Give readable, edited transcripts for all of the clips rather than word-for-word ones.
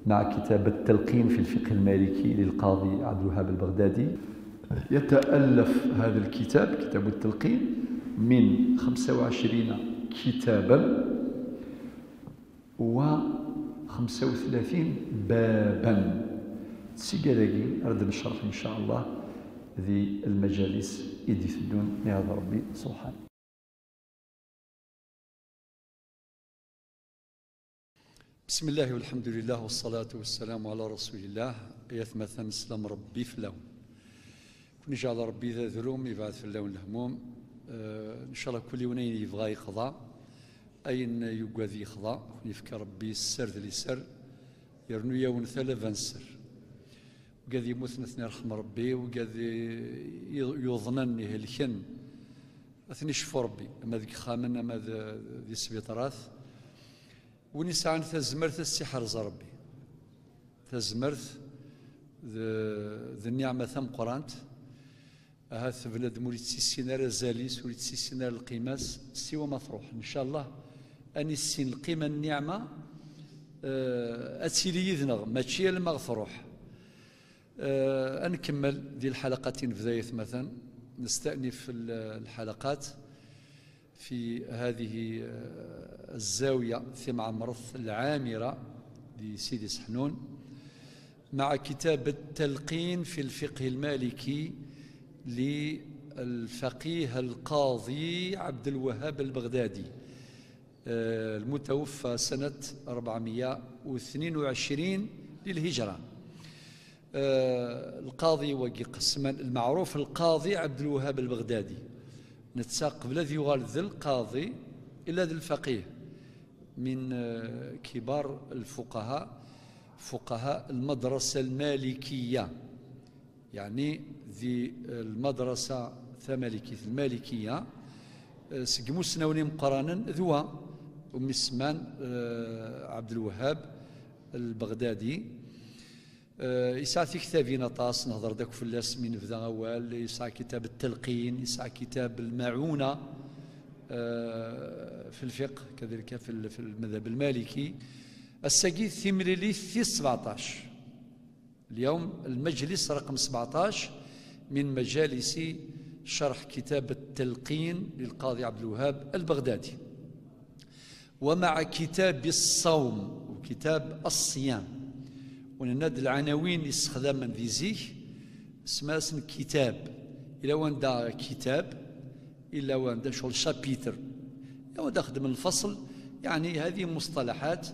مع كتاب التلقين في الفقه المالكي للقاضي عبد الوهاب البغدادي. يتألف هذا الكتاب، كتاب التلقين، من 25 كتابا و35 بابا. سيقالاكي أرد نشرح إن شاء الله ذي المجالس إذ يفدون لهذا ربي سبحانه. بسم الله والحمد لله والصلاة والسلام على رسول الله. يثمث نسلم ربي في اللون كون جعل ربي ذا ذروم يبعث في اللون الهموم. إن شاء الله كل يومين يبغى يقضى أين يقاذي يخضى يفكر ربي السر ذي سر يرنو يوم ثلاثة سر وقاذ يموت نثني رحم ربي وقاذ يظنني هلكن أثني شفو ربي أما ذيك خامن أما ذي سبيطراث ونسعى تزمرت السحر زربي تزمرت ذي النعمة ثم قرانت هاث بلاد مولد سيسينار الزاليس ولد سيسينار القيماس سوى مطروح إن شاء الله أني السين القيمة النعمة أتسيلي يذنغ ماشي المغفروح. أنكمل دي الحلقات في بداية مثلا نستأنف الحلقات في هذه الزاوية في معمرث العامرة لسيدي سحنون مع كتاب التلقين في الفقه المالكي للفقيه القاضي عبد الوهاب البغدادي المتوفى سنة 422 للهجرة. القاضي وقي قسما المعروف القاضي عبد الوهاب البغدادي نتساق بلا ذي يغال ذي القاضي إلا ذي الفقيه من كبار الفقهاء فقهاء المدرسة المالكية، يعني ذي المدرسة المالكية سقمو سنوني مقرانا ذوا أم اسمان عبد الوهاب البغدادي. يسعى في كتابين طاس نهضر داك في اللاس من بدا أول يسعى كتاب التلقين يسعى كتاب المعونة في الفقه كذلك في المذهب المالكي. الساقي ثمريلي في 17 اليوم المجلس رقم 17 من مجالس شرح كتاب التلقين للقاضي عبد الوهاب البغدادي، ومع كتاب الصوم وكتاب الصيام ونناد العناوين استخداما ذي زيك اسمها كتاب إلا وان دا كتاب إلا وان دا شغل شابيتر إلا وان دا خدم الفصل، يعني هذه مصطلحات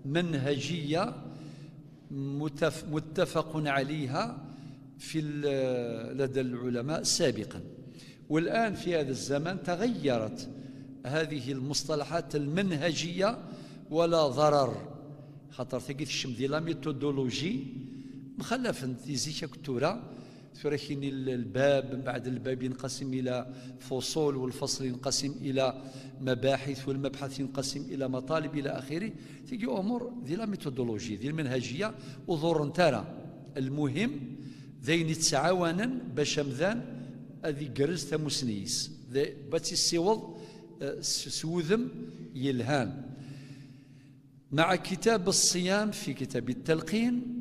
منهجية متفق عليها في لدى العلماء سابقا. والآن في هذا الزمن تغيرت هذه المصطلحات المنهجية ولا ضرر خاطر تلقيت الشم ديال لا ميثودولوجي مخلف تيزيك كتورة كاين الباب من بعد الباب ينقسم إلى فصول والفصل ينقسم إلى مباحث والمبحث ينقسم إلى مطالب إلى آخره. تيجي أمور ديال لا ميثودولوجي ديال المنهجية وظهور نتارا المهم ذين يتعاونا باش مذان هذه جرز تمسنيس باتي السيوض سوذم يلهان. مع كتاب الصيام في كتاب التلقين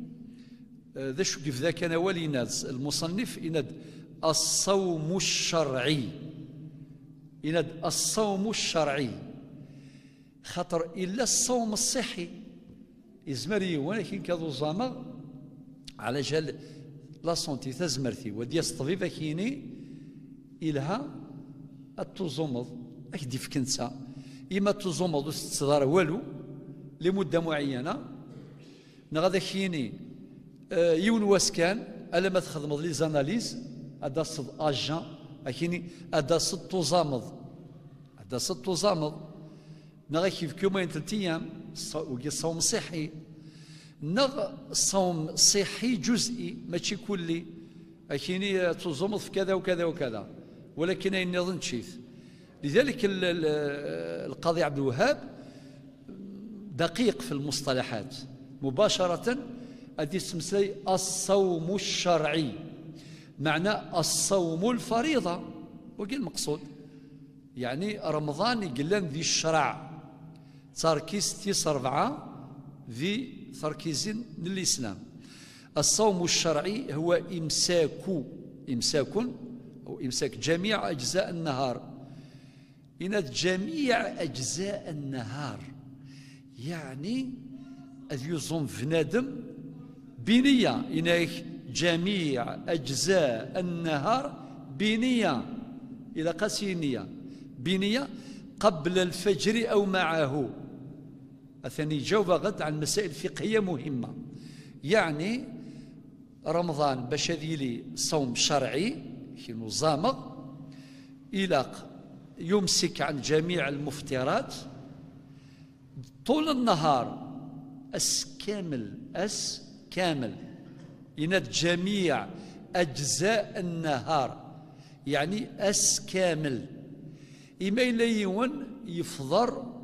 ذا شو كيف ذاك أنا وليناد المصنف إند الصوم الشرعي إند الصوم الشرعي خاطر إلا الصوم الصحي إزمري ولكن كذو زامغ على جال لا سونتي تزمرتي ودياس طبيبة كيني إلها التزومض أكدي في كنسا إما تزومض وستدار والو لمدة معينة نغادا كيني يون واسكان ألا ما تخدمض لي زاناليز هذا صد أجان أكيني هذا صد تزامض نغا كيف كيما ينتلت أيام وكي صوم صحي نغ صوم صحي جزئي ماشي كلي أكيني تزامض في كذا وكذا وكذا ولكن أين نظن شيث. لذلك القاضي عبد الوهاب دقيق في المصطلحات مباشرة أدي سمسلي الصوم الشرعي معنى الصوم الفريضة وقال المقصود يعني رمضان يقلن ذي الشرع صار كيس تيس 4 ذي تركيز للإسلام. الصوم الشرعي هو إمساك أو إمساك جميع أجزاء النهار. إن جميع أجزاء النهار يعني أذ يصوم بنادم بنية، إن جميع أجزاء النهار بنية، إلى قاسي نية بنية قبل الفجر أو معه. أثني جاوب غد عن مسائل فقهية مهمة. يعني رمضان باش هذيلي صوم شرعي نظامه إلى يمسك عن جميع المفطرات طول النهار، كامل يناد جميع أجزاء النهار، يعني كامل. إما إلا يون يفطر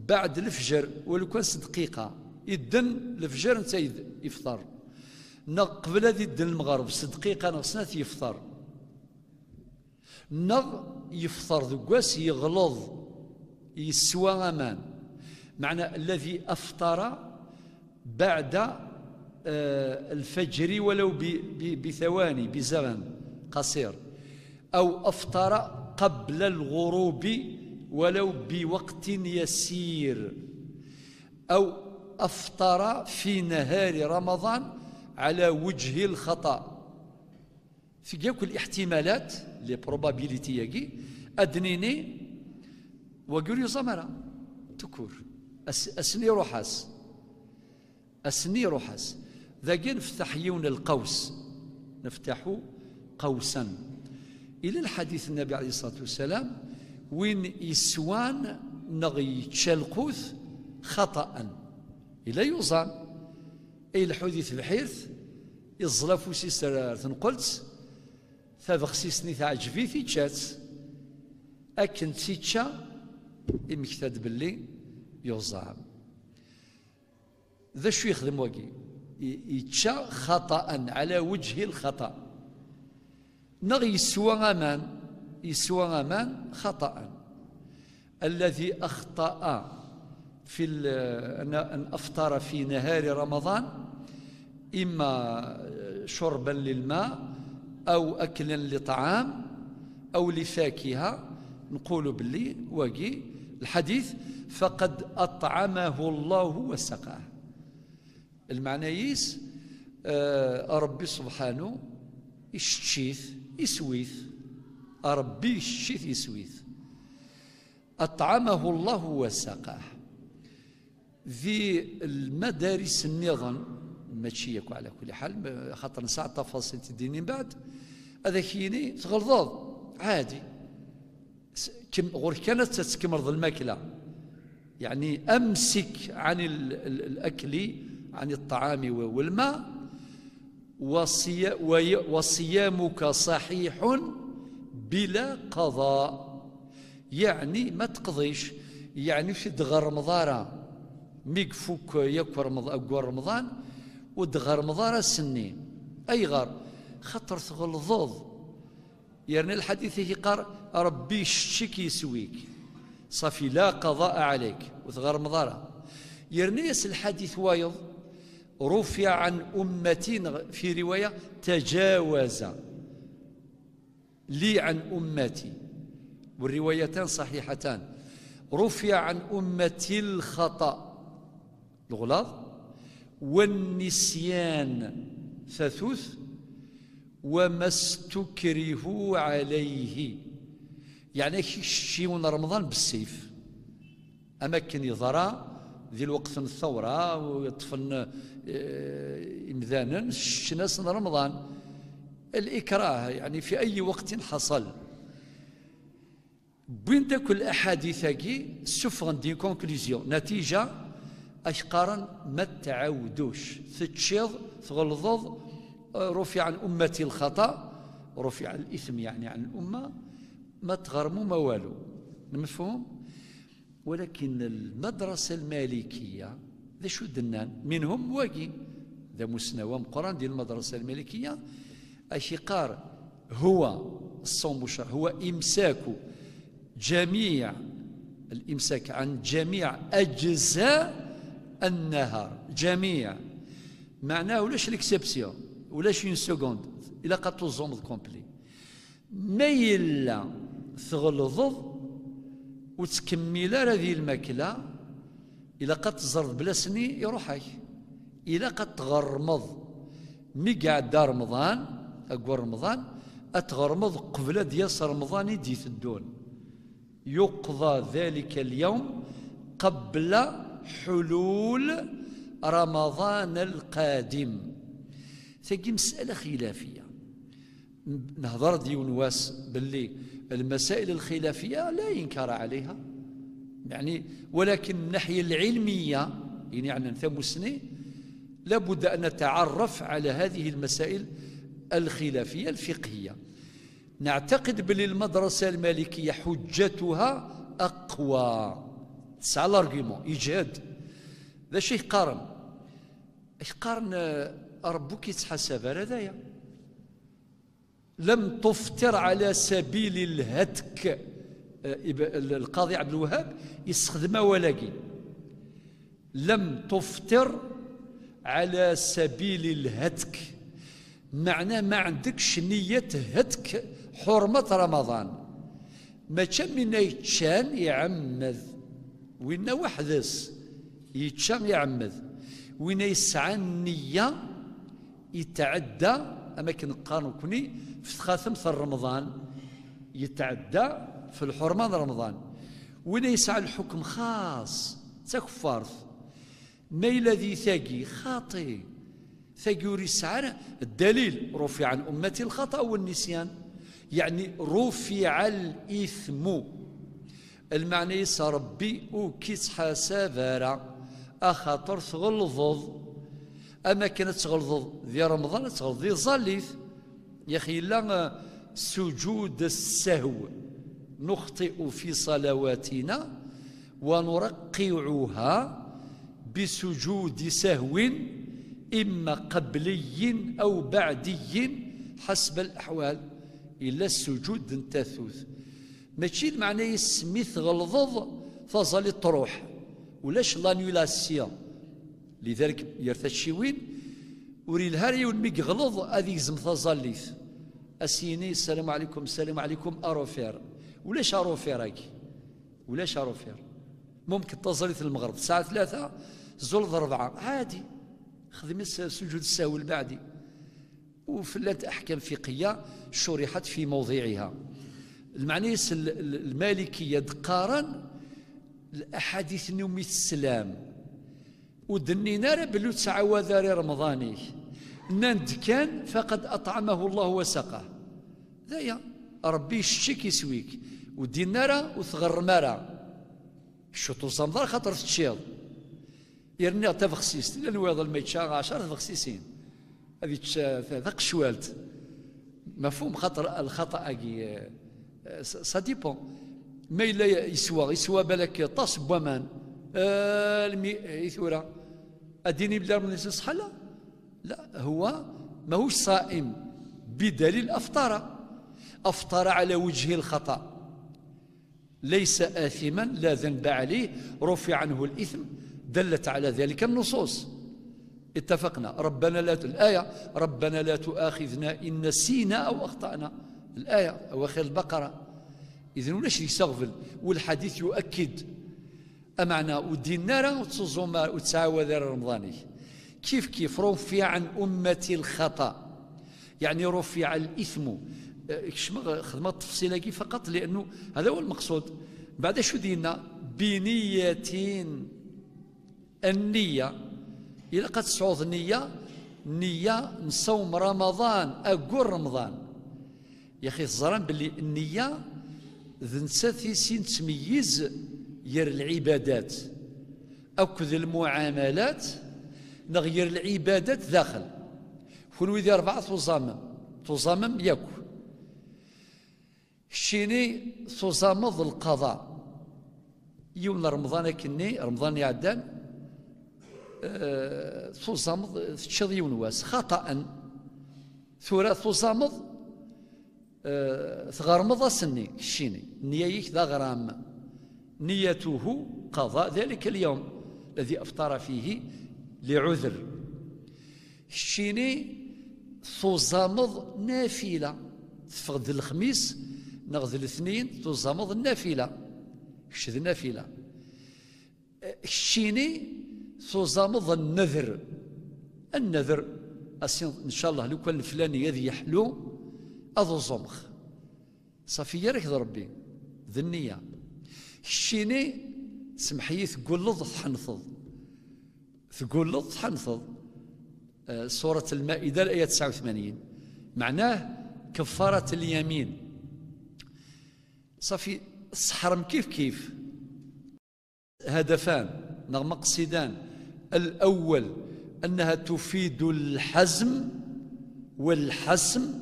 بعد الفجر ولو كان 6 دقيقة يدن الفجر انت يفطر، قبل هذه يدن المغرب 6 دقيقة ناقص يفطر، يفطر ذكواس يغلظ يسوى أمان. معنى الذي أفطر بعد الفجر ولو بثواني بزمن قصير، أو أفطر قبل الغروب ولو بوقت يسير، أو أفطر في نهار رمضان على وجه الخطأ. في كل الاحتمالات لي بروبابيليتي يجي أدنيني وقولي زمرة تكور أسني روحاس ذاك نفتح يون القوس، نفتح قوسا إلى الحديث النبي عليه الصلاة والسلام وين يسوان نغي تشالقوث خطأ إلى يوزان أي الحديث الحيث يظلف سيسر تنقلت ثابخسيسني تعجبي في تشات أكن تيتشا إمكتاد باللي يوزان ذا شو يخدم واقي يتشا خطأ على وجه الخطأ، نغي يسوى أمان خطأ. الذي أخطأ في أن أفطر في نهار رمضان إما شربا للماء أو أكلا لطعام أو لفاكهة، نقول باللي واقي الحديث فقد أطعمه الله وسقاه. المعنى يس ربي سبحانه يشتشيث يسويث، ربي يشتشيث يسويث، أطعمه الله وسقاه. ذي المدارس النظام ماشي يكو على كل حال، خاطر نساع التفاصيل تديني من بعد هذا كيني تغلظاظ عادي غير كانت تتكمرض الماكلة، يعني أمسك عن الأكل عن الطعام والماء وصيامك صحيح بلا قضاء. يعني ما تقضيش، يعني في دغر رمضان ميقفوك يكور رمضان ودغر رمضان سنين أي غار خطر تغلظوظ. يعني الحديث يقال ربي يشتكي يسويك صافي لا قضاء عليك وتغار رمضان. يرنيس الحديث وايض رفع عن أمتي، في رواية تجاوز لي عن أمتي، والروايتان صحيحتان. رفع عن أمتي الخطأ الغلاظ والنسيان ثثوث وما استكرهوا عليه. يعني يشيون رمضان بالسيف أماكن يضرى ذي الوقت الثورة ويطفن إمذانا الشناس رمضان الإكراه، يعني في أي وقت حصل. بين ذاك الأحاديث كي سوفغن دي كونكليزيون نتيجة أشقارا ما تعودوش تتشيض تغلظظ. رفع عن أمتي الخطأ، رفع الإثم يعني عن الأمة، ما تغرموا ما والو، مفهوم؟ ولكن المدرسة المالكية ذا شو دنان منهم واقي ذا مسنوى مقران ديال المدرسة المالكية أشقار هو الصوم الشرعي هو إمساك الإمساك عن جميع أجزاء النهار جميع معناه ولاش ليكسيبسيون ولاش اون سكوند الا قد توزومض كومبلي ما يلا تغلظض وتكمل هذه الماكله الا قد تزرد بلا سني يروحك الا قد تغرمض مي قاعد رمضان اقوى رمضان اتغرمض قبل دياس رمضان يدي الدون يقضى ذلك اليوم قبل حلول رمضان القادم. ثقي مسألة خلافية نهضر ديون واس باللي المسائل الخلافية لا ينكر عليها يعني، ولكن من الناحية العلمية يعني نثمسني لابد أن نتعرف على هذه المسائل الخلافية الفقهية. نعتقد بلي المدرسة المالكية حجتها أقوى. تسعى الارغيومون يجهد ذا شيء قارن ربك يتحسب هذايا لم تفطر على سبيل الهتك. القاضي عبد الوهاب يستخدمها ولاقي لم تفطر على سبيل الهتك معناه ما عندكش نية هتك حرمة رمضان. ما كان من يتشان يعمد وين وحدس يتشان يعمد وين يسعى النية يتعدى أماكن قانون كوني في خاتم رمضان يتعدى في الحرمان رمضان وين يسعى الحكم خاص تكفرت ما الذي ثاقي خاطئ ثاقي يسعى الدليل رفع عن أمتي الخطأ والنسيان يعني رفع الإثم المعنى يسا ربي وكيس حسابارا أخاطر تغلظض أما كانت تغلظض ذي رمضان تغلظ ذي ظليث يا أخي لا سجود السهو نخطئ في صلواتنا ونرقعها بسجود سهو إما قبلي أو بعدي حسب الأحوال إلا السجود انتثوث ماشي المعنى يسمي تغلظض فظل تروح ولاش لانيولاسيون. لذلك يرتشيوين وري الهاري والميك غلظ هذه زم تظليث اسيني السلام عليكم السلام عليكم اروفير ولاش اروفير ولاش اروفير ممكن تظليث المغرب الساعه 3 زول 4 عادي خدمي سجود السهو البعدي وفلات احكام فقهيه شرحت في موضعها. المعني المالكيه دقارا الاحاديث نومي السلام ودنينا بلو تعوذ رمضاني ناند كان فقد اطعمه الله وسقاه ذايا ربي يشتك يسويك ودينارا وثغرمارا الشطو صمدار خاطر تشيض يرني تفخسيس لان ويضل ما يتشاغ 10 تفخسيسين هذه ذاك شوالت مفهوم خاطر الخطا سا ديبون ما الا يسوى بالك طاس بوامان الميثورة اديني بلا من الصحة لا هو ماهوش صائم بدليل افطر على وجه الخطأ ليس آثما لا ذنب عليه رفع عنه الإثم دلت على ذلك النصوص. اتفقنا ربنا لا الآية ربنا لا تؤاخذنا إن نسينا أو أخطأنا الآية أواخر البقرة. إذن ولاش يستغفل والحديث يؤكد أمعنا ودينارا وتصوما وتعاوذ رمضاني كيف رفع عن أمتي الخطأ يعني رفع الإثم. خدمة تفصيلة فقط لأنه هذا هو المقصود. بعد شو دينا بنية النية إذا قد تصعود نية نصوم رمضان أقول رمضان يا أخي الزران باللي النية ذنساتي سين تميز ير العبادات أكذ المعاملات نغير العبادات داخل كل ذي 4 تزامم ياكو شيني تزامض القضاء يوم رمضان كني رمضان يعدان تزامض تشضي ونواس خطأ ثورة تزامض تغرمض سني شيني نية ذا غرام نيته قضاء ذلك اليوم الذي أفطر فيه لعذر. الشيني تزامض نافلة تفقد الخميس نغذ الاثنين تزامض النافلة شد النافلة. الشيني تزامض النذر إن شاء الله لو كان الفلاني هذا يحلو أذو زمخ صافي يرك ربي ذي النية. الشيني سمحي تقول تحنثض سورة المائدة الآية 89 معناه كفارة اليمين. صافي الصحرم كيف هدفان مقصدان. الأول أنها تفيد الحزم والحسم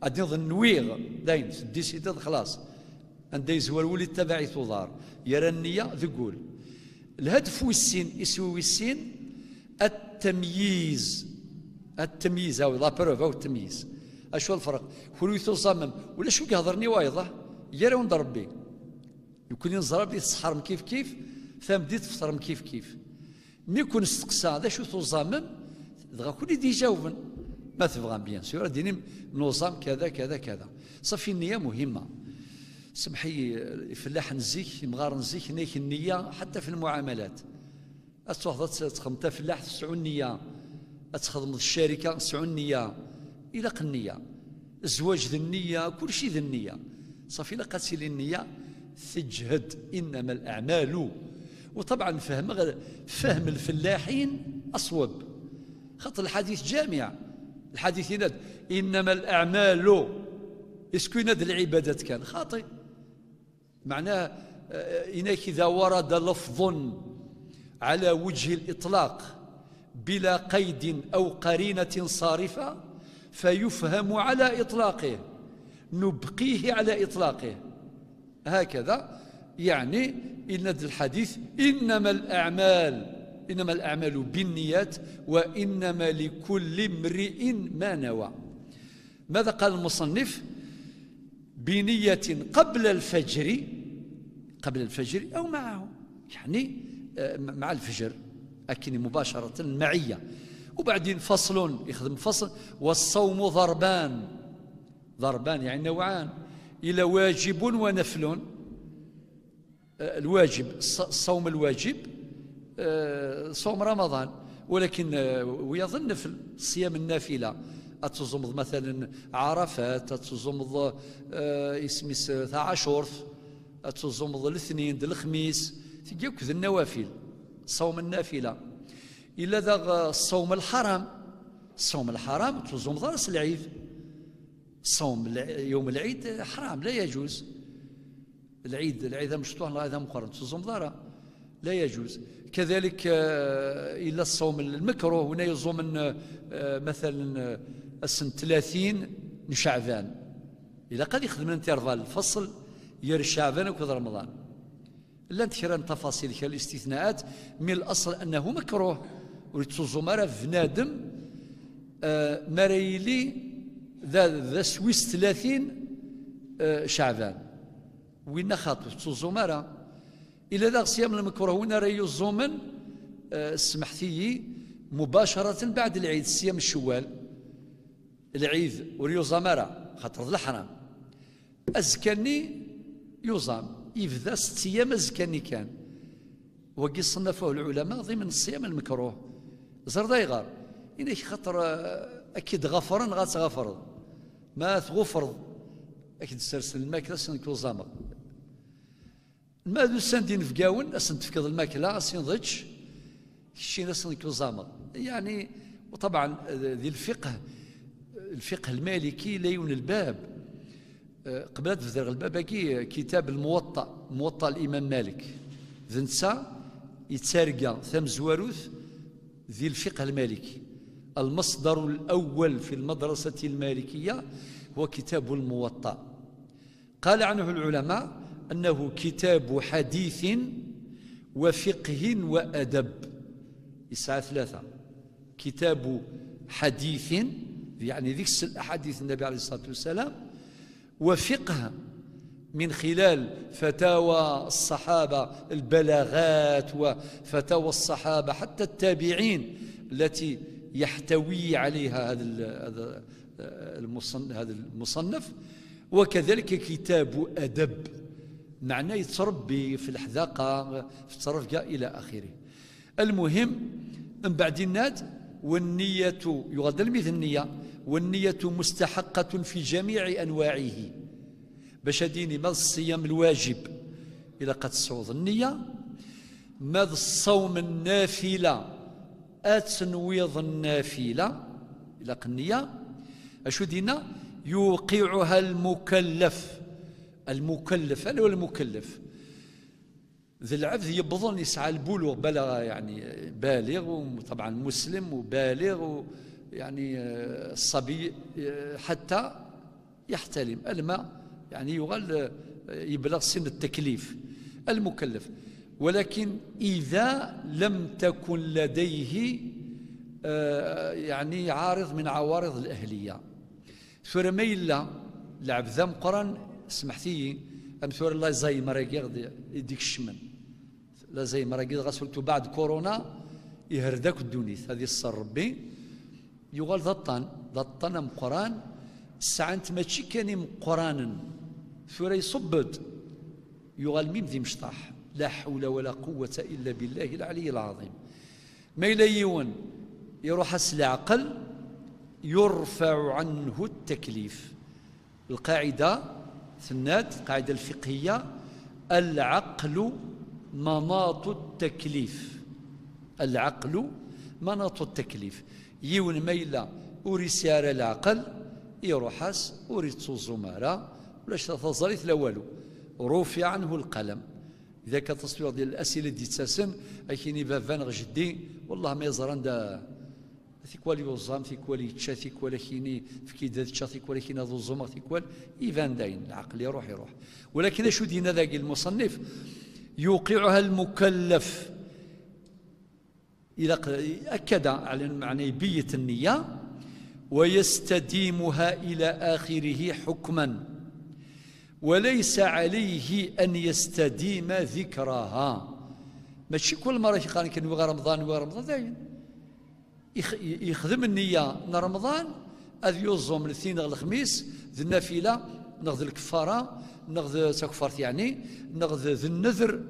غادي نظن نويغ داين ديسيداد خلاص عندها يزوال ولي تبعي تضار يرى النية ذقول. الهدف والسين يسوي السين التمييز أو لا بروف أو التمييز. أشو الفرق؟ كل يتصمم ولا شو يهضرني وايضة يرى وند ربي يكون ينزر بديت تسحرم كيف ثم بديت تفطرم كيف مي يكون استقسى هذا شو تصمم دغا كل يدي يجاوبن ما تبغى بيان سور ديني نظام كذا صافي النية مهمة. سمحي فلاح نزيك مغار نزيك نيك النية حتى في المعاملات أتوخذ تخمتا فلاح تسعو النية أتخدم الشركة تسعو النية إلى النية الزواج ذي النية كل شيء ذي النية. صافي لا قاتل النية تجهد إنما الأعمال. وطبعا فهم الفلاحين أصوب خاطر الحديث جامع. الحديث يناد إنما الأعمال اسكو يناد العبادات كان خاطئ معناه إنك إذا ورد لفظ على وجه الإطلاق بلا قيد أو قرينة صارفة فيفهم على إطلاقه نبقيه على إطلاقه هكذا. يعني إن الحديث إنما الأعمال بالنيات وإنما لكل امرئ ما نوى. ماذا قال المصنف؟ بنية قبل الفجر أو معه يعني مع الفجر أكن مباشرة معية. وبعدين فصل يخدم فصل. والصوم ضربان يعني نوعان إلى واجب ونفل. الواجب الصوم الواجب صوم رمضان ولكن ويظن نفل صيام النافلة أتزمض مثلا عرفات أتزمض اسميس عاشور أتزمض الاثنين الخميس تجيك ذي النوافل صوم النافلة. إلا ذا الصوم الحرام تزمض راس العيد. صوم يوم العيد حرام لا يجوز. العيد مشطوح هذا مقارن تزوم ضارة لا يجوز. كذلك إلا الصوم المكروه هنا يزوم مثلا السنة 30 من شعبان إلا قد يخدم انترفال الفصل ير شعبان وكذا رمضان لا نتكرر تفاصيل كالاستثناءات من الأصل أنه مكروه وتزوم مرة بنادم مريلي ذا سويس 30 شعبان وين خاطر تزومارا إلى ذا صيام المكروه وين راه يزومن سمحتي مباشرة بعد العيد صيام الشوال العيد وريوزامارا خاطر الحرام أزكني يوزام يفذا 6 أيام أزكني كان وقي صنفوه العلماء ضمن الصيام المكروه زردا يغار إنك خاطر أكيد غفرا غاتغفر ما تغفر أكيد تسرسل الماكلة سنكو زامر ما ذو سندين في قاون أسن تفكض الماكلة أسن ضج الشيء سنكو زامر يعني. وطبعا ذي الفقه المالكي ليون الباب قبل تفذر الباب كتاب موطأ الإمام مالك ذنسا يتسارقا ثم زواروث ذي الفقه المالكي. المصدر الأول في المدرسة المالكية هو كتاب الموطأ. قال عنه العلماء أنه كتاب حديث وفقه وأدب يسعى 3 كتاب حديث يعني ذكس الأحاديث النبي عليه الصلاة والسلام وفقه من خلال فتاوى الصحابة، البلاغات وفتاوى الصحابة حتى التابعين التي يحتوي عليها هذا المصنف. وكذلك كتاب أدب، معناه يتربي في الحذاقة في الترفقة إلى آخره. المهم من بعد الناد والنية يغادر مثل النية، والنية مستحقة في جميع أنواعه. باش ديني ماذا الصيام الواجب إلى قد تصعود النية، ماذا الصوم النافلة أتنويض النافلة إلى النية. أشو دينا يوقعها المكلف. المكلف أنا ولا المكلف ذي العبد يبظن يسعى البلوغ، بلغ يعني بالغ، وطبعا مسلم وبالغ، يعني الصبي حتى يحتلم الماء، يعني يغل يبلغ سن التكليف المكلف. ولكن إذا لم تكن لديه يعني عارض من عوارض الأهلية، ثورة ميلا لعب ذا مقرن سمحتي أمثور الله زي مراقيغ يديك الشمن، لا زي مراقيغ غسلتو بعد كورونا يهردك الدونيث هذه الصر ربي يغال ضطن مقران ساعة ماشي كان مقرانا ثورة يصبد يغال ميم ذي مشطاح. لا حول ولا قوة إلا بالله العلي العظيم. ما يليون يروح العقل يرفع عنه التكليف. القاعدة ثنات القاعدة الفقهية العقل مناط التكليف. العقل مناط التكليف. يون ميلا أوري سيارة العقل يروحاس أوري تصوزمارا ولاش تظريت لا والو، رفع عنه القلم. إذا كان تصوير ديال الأسئلة دي تساسن أكيني بافان غجدي والله ما يزران دا ثيكوال يوزام ثيكوال يتشا ثيكوال كيني في كيدا تشا ثيكوال كينا ذو الزمر ثيكوال يفان داين العقل يروح. ولكن اشو دينا ذاك المصنف يوقعها المكلف إلى أكد على معنى بيت النية ويستديمها إلى آخره حكما، وليس عليه أن يستديم ذكرها. ماشي كل مرة يقال كان رمضان ورمضان داين يخدم النية نهار رمضان أذ يوزم الاثنين الخميس ذي النافلة نغذ الكفارة نغذ تكفرت يعني نغذ ذي النذر،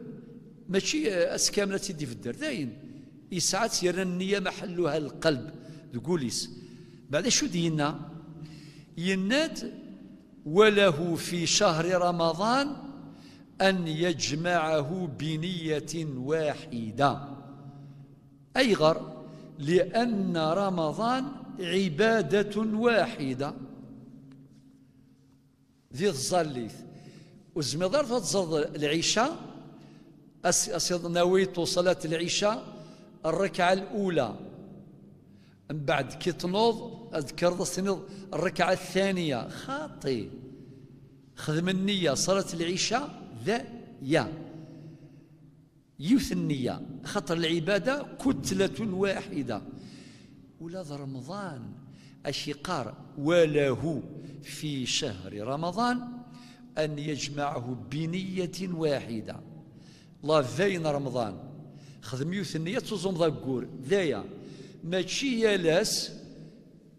ماشي أسكاملة تدي في الدار داين يسعى سير النية محلها القلب تقوليس. بعد شو دينا يناد وله في شهر رمضان أن يجمعه بنية واحدة، أي غر لأن رمضان عبادة واحدة. ذي الظليث وزميضار تظل العشاء نويت صلاة العشاء الركعة الأولى، من بعد كي تنوض أذكر الركعة الثانية خاطي خدم النية صلاة العشاء ذا يوث النية خطر العبادة كتلة واحدة. ولا رمضان أشقار وله في شهر رمضان أن يجمعه بنية واحدة. الله ذاين رمضان خدم يوث النية تزوم ذا القور ذايا ماشي يالاس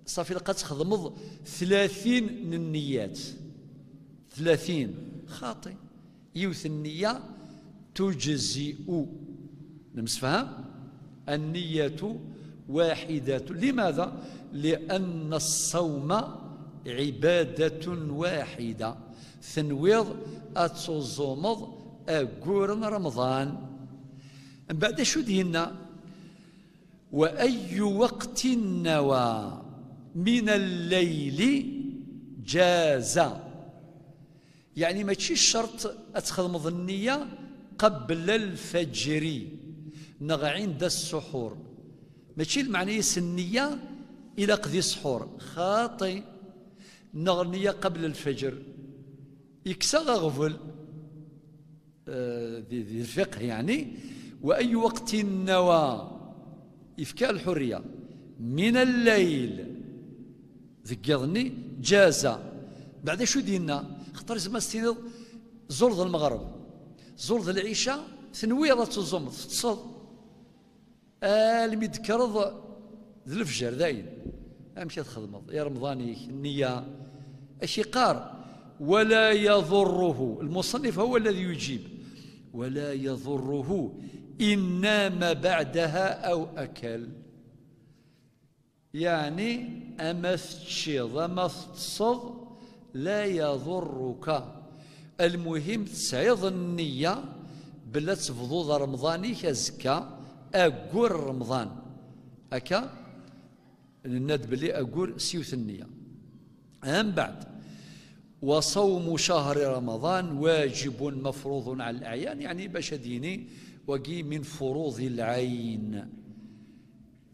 صافي لقات تخدم 30 من النيات 30 خاطي يوث النية تجزئ. نمسفهم النية واحدة. لماذا؟ لأن الصوم عبادة واحدة. ثنويض أتصومض أقورن رمضان. من بعد شو دينا وأي وقت نوى من الليل جاز، يعني ما تشي الشرط أتخدم النية قبل الفجر نغ عند السحور، ماشي المعنى النية إلى قضي السحور خاطي نغ النية قبل الفجر يكسى غفل ذي الفقه يعني. وأي وقت نوى إفكاء الحرية من الليل ذكرني جاز. بعد شو دينا خطر زعما استنض زور ذا المغرب زور ذا العشاء ثنويضة الزمض تصد اللي يذكرض ذا الفجر داين امشي تخدمض يا رمضاني النية اشي قار ولا يضره المصنف هو الذي يجيب ولا يضره إن نام بعدها أو أكل يعني أما تشيض أما تصد لا يضرك المهم تسعيض النية بلا تفضوض رمضاني كزكا أقول رمضان أكا الند بلي أقول سيوث النية أم بعد وصوم شهر رمضان واجب مفروض على الأعيان يعني باش ديني وقي من فروض العين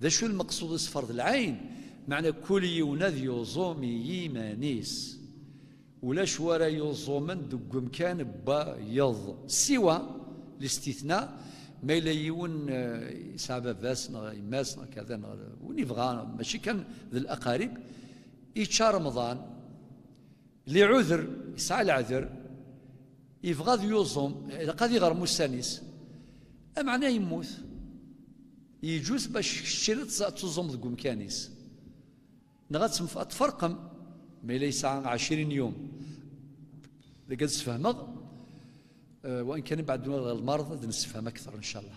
ذا شو المقصود فرض العين معنى كل يونذ يوزومي يمانيس ولا شوارا يوزومن دق مكان بيض سوى الاستثناء ما إلا يون يسعب باسنا يماسنا كذا ونبغى ماشي كان ذي الأقارب يتشا رمضان لعذر يسعى العذر يبغى يوزوم قد يغير مستانس معناه يموت يجوز باش الشريط تزوم ذو مكانيس نغات تفرقم ما ليس عن 20 يوم لقد تفهمغ وان كان بعد المرض نستفهم اكثر ان شاء الله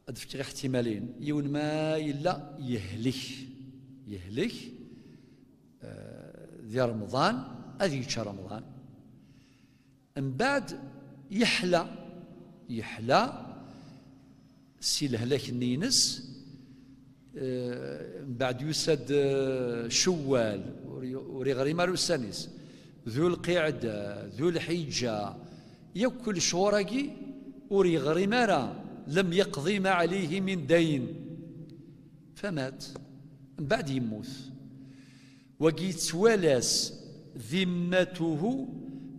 ادفكر احتمالين يون ما الا يهلك ذي رمضان هذه شهر رمضان من بعد يحلى سي الهلاك النينس من بعد يسد شوال وريغري مالو السانيس ذو القعدة ذو الحجة يكل شوراقي وريغري مارا لم يقضي ما عليه من دين فمات من بعد يموت وقيت ولس ذمته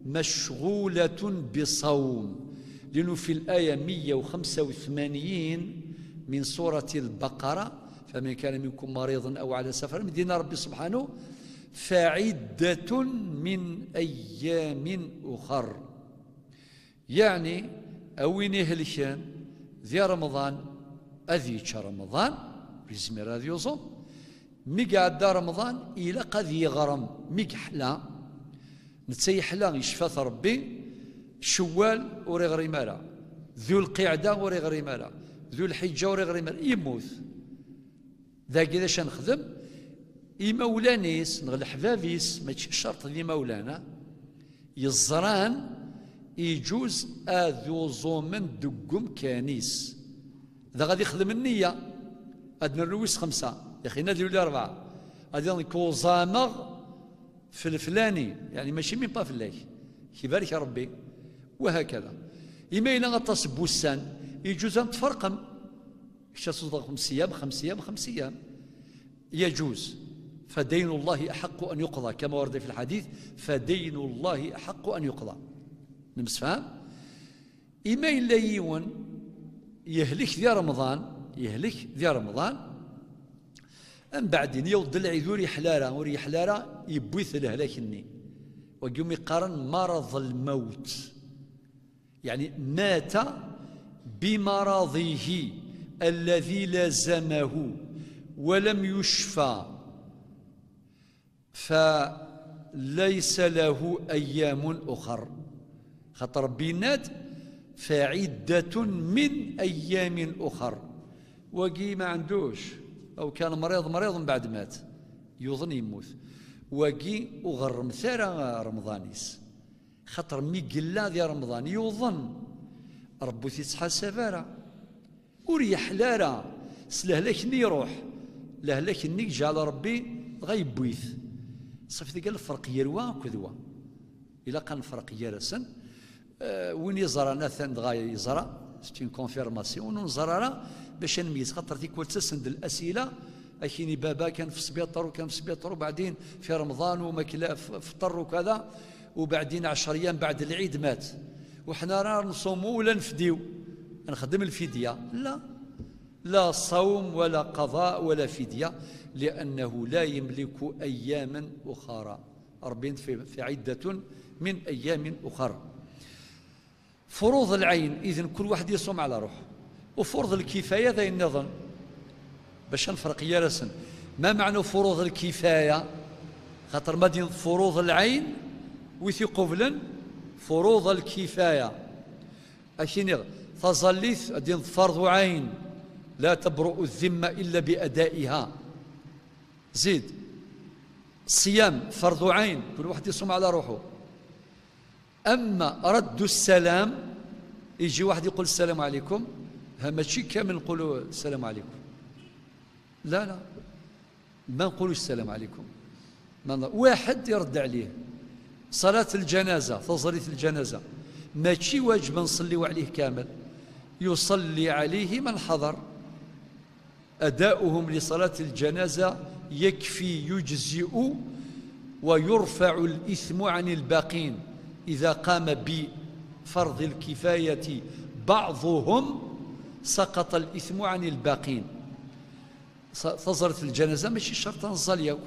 مشغولة بصوم لأنه في الآية 185 من سورة البقرة فمن كان منكم مريضا أو على سفر من دين ربي سبحانه فعدة من أيام أخر يعني أوين هلكان ذي رمضان أذيك رمضان بزمير هذي يوصل مقعد رمضان إلى قد يغرم مقحلا نتسيحلا يشفى ربي شوال وريغري مالا ذو القعدة وريغري مالا ذو الحجة وريغري مالا يموت ذا كذا شنخدم يمولانيس نغل حبابيس ما شرط ذي مولانا يزران يجوز اذو زومن دقم كانيس ذا غادي يخدم النية ادنا الرويس 5 يا اخي نادي ولا 4 غادي نكون زامغ في الفلاني يعني ماشي من با فلاك كيبارك يا ربي وهكذا إما إلا غطاس بوسان يجوز أن تفرقم إيش تصدق 5 أيام 5 أيام 5 أيام يجوز فدين الله أحق أن يقضى كما ورد في الحديث فدين الله أحق أن يقضى نمسفهم إما إلا يون يهلك ذي رمضان أم بعدين يوض العذور حلارة يبوث الهلاك الني وقيوم يقارن مرض الموت يعني مات بمرضه الذي لازمه ولم يشفى فليس له أيام أخر خاطر بينات فعدة من أيام أخر وقي ما عندوش أو كان مريض من بعد مات يظن يموت وقي وغرم ثارة رمضانيس خاطر ميقلا ذي رمضان يوظن ربو تيتصحى السفارة وريح لارا سلهلكني يروح لهلكني جعل ربي غيبويث صافي قال الفرق يروى كذوا إلا كان الفرق يرسن وين يزرى ناثن دغايا يزرى ستين كونفيرماسيون ونزرى باش نميز خاطر تيكول تسند الأسئلة أكيني بابا كان في سبيطر وكان في سبيطر وبعدين في رمضان وما فطر وكذا وبعدين 10 أيام بعد العيد مات وحنا راه نصوموا ولا نفديو نخدم الفدية لا صوم ولا قضاء ولا فدية لأنه لا يملك أياما أخرى 40 في عدة من أيام أخرى. فروض العين إذن كل واحد يصوم على روحه، وفروض الكفاية ذا النظام باش نفرق يرسن ما معنى فروض الكفاية، خاطر ما دين فروض العين ويثي قبلا فروض الكفاية أشيني فظليت دين فرض عين لا تبرؤ الذمة إلا بأدائها. زيد صيام فرض عين كل واحد يصوم على روحه. أما رد السلام يجي واحد يقول السلام عليكم، ها ماشي كامل نقولوا السلام عليكم، لا لا ما نقولوش السلام عليكم، واحد يرد عليه. صلاة الجنازة تصلي الجنازة ماشي واجب نصليو عليه كامل، يصلي عليه من حضر، أداؤهم لصلاة الجنازة يكفي يجزئ ويرفع الإثم عن الباقين. إذا قام بفرض الكفاية بعضهم سقط الإثم عن الباقين. تزرت الجنازة ماشي شرط نصليو،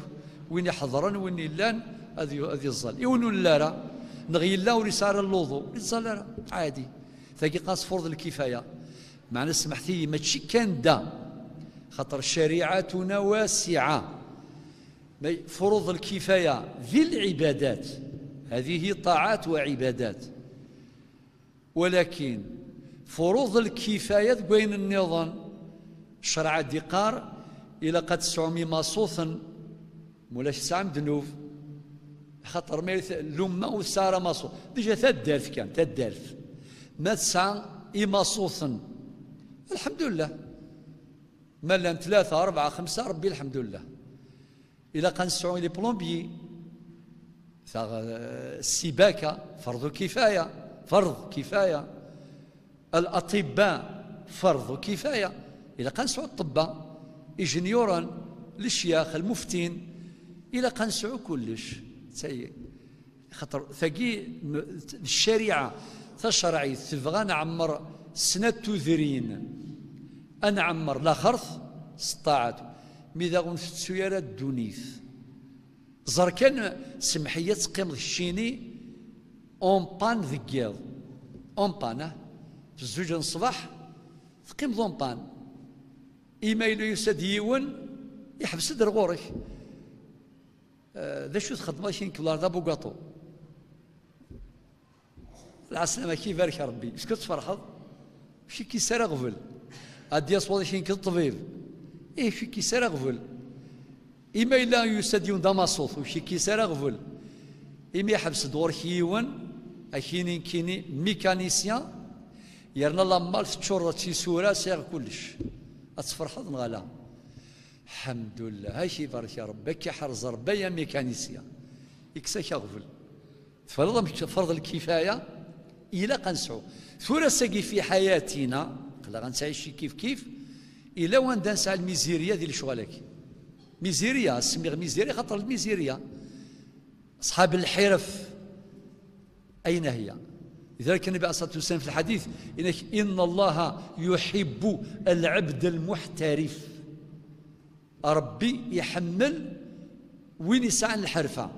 وين يحضرن وين لان هذه الظل يونون لا راه نغي الله ورسال الوضوء الظل عادي. ثقي قاس فرض الكفاية معنى سمحتي ماشي كان دا، خاطر شريعتنا واسعة. فروض الكفاية ذي العبادات هذه طاعات وعبادات، ولكن فروض الكفاية بين النظام شرع الدقار إلى قد 900 مصوصا مولاش سام دنوف، خاطر ما الأمة وسارة مصوص ديجا تدارث كان تدارث ما تسعى مصوصا الحمد لله، مالا 3 4 5 ربي الحمد لله. إلى قد نسعوا لي بلومبيي السباكة فرض كفاية، فرض كفاية. الأطباء فرض كفاية. إلى قد نسعوا الطباء إجنيورا الشياخ المفتين إلى قد نسعوا كلش سيء، خاطر ثقي الشريعة تشرعي تبغى نعمر سنة تذرين أنا عمر لا خرث استطاعت ماذا غنفتسو يا الدونيث زر كان سمحية تقيم الشيني اون بان ذكيض اون بان في الزوج الصباح تقيم ذون بان ايميلو يسد يون يحبس درغورك ذا شو تخدم شين كلار ذا بوغاطو العسلامة كيف بارك ربي اش كتفرحض شي كيسار غفل ادي اصوات شين كالطبيب ايه شي كيسار غفل إما إلا يستديون دماصوث وشي كيسار غفل إما يحبس دور كيون أكيني كيني ميكانيسيان يرنا لامال تشور شي سورة سيغ كلش أتفرحض نغالا الحمد لله هاي شي بارك يا ربك يا حرز ربي يا ميكانيسيان إكساك غفل فرض الكفاية إلا قنسعو ثورة ساقي في حياتنا قلا غنسعي شي كيف إلا وان دانسع الميزيريا ديال شغالك ميزيريا سميغ ميزيريا خاطر الميزيريا أصحاب الحرف أين هي؟ لذلك النبي عليه الصلاة والسلام في الحديث إن الله يحب العبد المحترف ربي يحمل وين يسعى الحرفة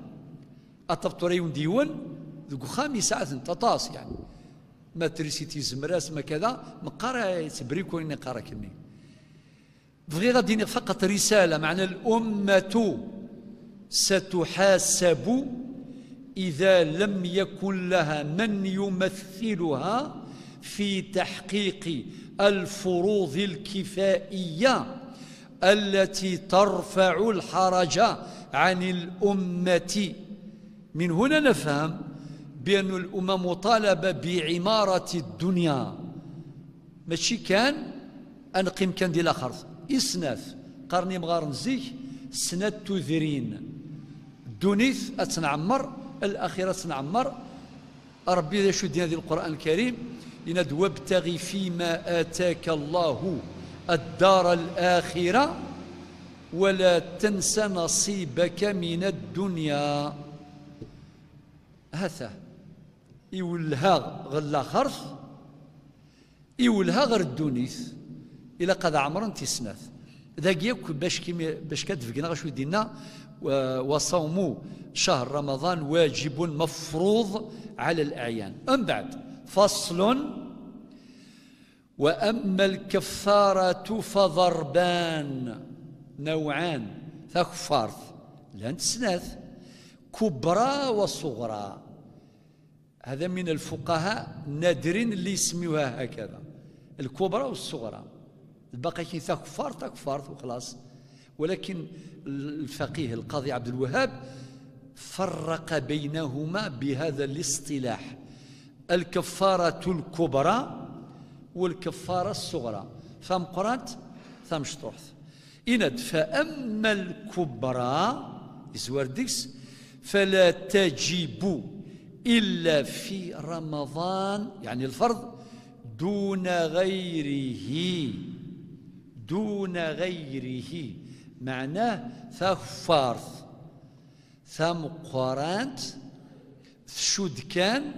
أطبطريون ديون ذو خامي ساعة تطاس يعني ما تريسيتي زمراس ما كذا مقارا تبريكو إني قارا كني بغي غادي فقط رسالة معنى الأمة ستحاسب إذا لم يكن لها من يمثلها في تحقيق الفروض الكفائية التي ترفع الحرج عن الأمة. من هنا نفهم بأن الأمة مطالبة بعمارة الدنيا ماشي كان أنقم كان دي الآخر إسناف قرني مغار نزيك سنة تذرين دونيث أتنعمر الأخيرة تنعمر ربي ذا شو دينا دي القرآن الكريم إن وابتغي فيما آتاك الله الدار الآخرة ولا تنس نصيبك من الدنيا. هذا يولها غلا خرث يولها غير الدونيث إلا قد عمر انت سناث ذاك باش كتفقنا غشو دينا وصوم شهر رمضان واجب مفروض على الأعيان. من بعد فصل: وأما الكفارة فضربان، نوعان كفارة لان تسناث، كبرى وصغرى. هذا من الفقهاء نادرين اللي يسميوها هكذا، الكبرى والصغرى. الباقي كي كفارة وخلاص. ولكن الفقيه القاضي عبد الوهاب فرق بينهما بهذا الاصطلاح: الكفارة الكبرى والكفارة الصغرى. فم قرات ثم شطوحث إند. فأما الكبرى إزواردكس فلا تجب إلا في رمضان، يعني الفرض، دون غيره. دون غيره معناه ثفارث ثم قرانت شود كان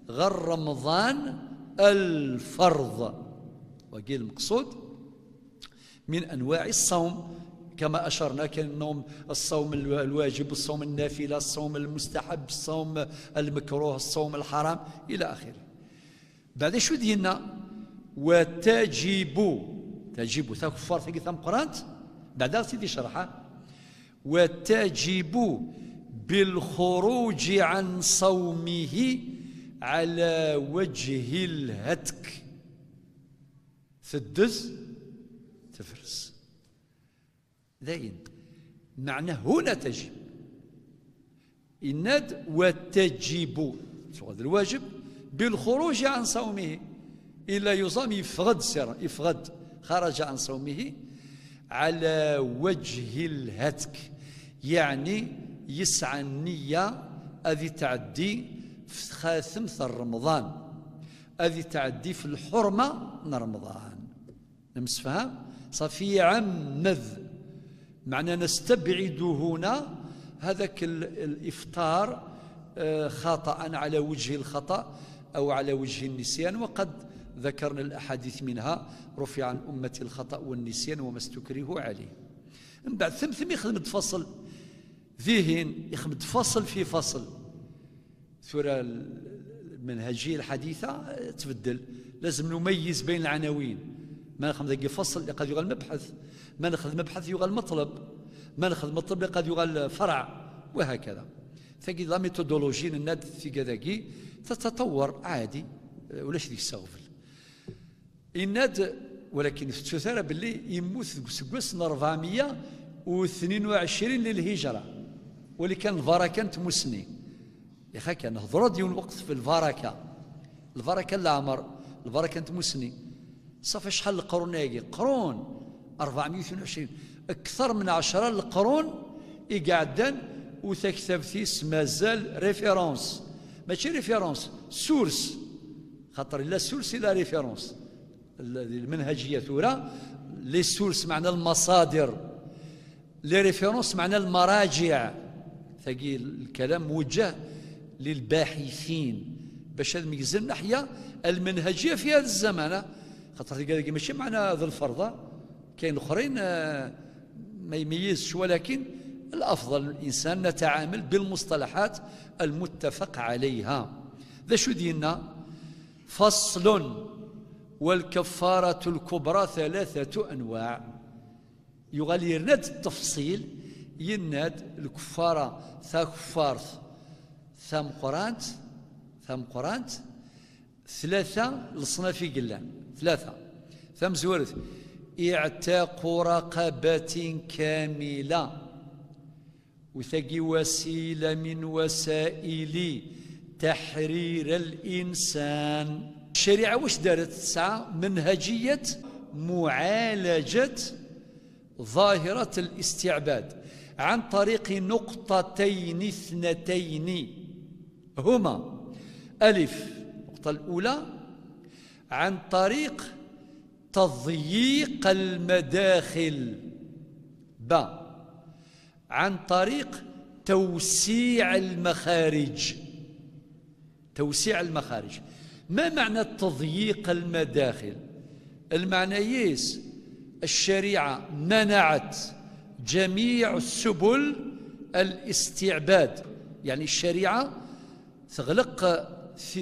غير رمضان الفرض. وقيل المقصود من أنواع الصوم كما أشرنا، كان الصوم الواجب، الصوم النافلة، الصوم المستحب، الصوم المكروه، الصوم الحرام إلى آخره. بعد شو دينا؟ وتجب كفار ثقي ثم قرانت بعدها سيدي شرحه: وتجب بالخروج عن صومه على وجه الهتك. ثدز تفرس ذاين معنى هنا تجب إناد. وتجب الواجب بالخروج عن صومه، إلا يصام يفغد خرج عن صومه على وجه الهتك، يعني يسعى النية أذي تعدي في خاثم رمضان، أذي تعدي في الحرمة من رمضان. نمسفهم صافي عمذ، معنى نستبعد هنا هذاك الإفطار خطأ على وجه الخطأ أو على وجه النسيان. وقد ذكرنا الأحاديث منها: رفع عن أمتي الخطأ والنسيان وما استكرهوا عليه. من بعد ثم يخدم فصل ذهن، يخدم فصل في فصل. ثورة المنهجية الحديثة تبدل، لازم نميز بين العناوين. ما ناخذ ذاك فصل قد يغال مبحث، ما ناخذ مبحث يغال مطلب، ما ناخذ مطلب قد يغال فرع، وهكذا. ثقي لا ميثودولوجي الناد في كذاكي تتطور عادي ولاش ديك السغفل الناد. ولكن تثار باللي يموت سكواس 422 للهجرة، واللي كان الفركة مسني يا اخي. كان نهضروا ديال الوقت في الفركة العمر، الفركة مسني صافي شحال القرون هاكي؟ قرون 422، اكثر من 10 القرون يقعدان وتكتب فيس مازال ريفيرونس، ماشي ريفيرونس، سورس. خاطر لا سورس لا ريفيرونس. المنهجيه ثوره لي سورس معنى المصادر، لي ريفيرونس معنى المراجع. ثقيل الكلام موجه للباحثين باش نميز الناحيه المنهجيه في هذا الزمان. خاطر قال ماشي معنى هذا الفرض، كاين اخرين ما يميزش، ولكن الافضل الانسان نتعامل بالمصطلحات المتفق عليها. ذا شو دينا؟ فصل: والكفارة الكبرى 3 أنواع. يغالي يرناد التفصيل، يناد الكفارة كفارث ثم قرانت 3 لصنافي قلان 3 ثم زورث: اعتاق رقبة كاملة، وثقي وسيلة من وسائل تحرير الإنسان. الشريعة واش دارت؟ تسعى منهجية معالجة ظاهرة الاستعباد عن طريق نقطتين 2 هما: ألف، النقطة الأولى عن طريق تضييق المداخل، ب عن طريق توسيع المخارج. ما معنى تضييق المداخل؟ المعنى يس الشريعة منعت جميع سبل الاستعباد، يعني الشريعة تغلق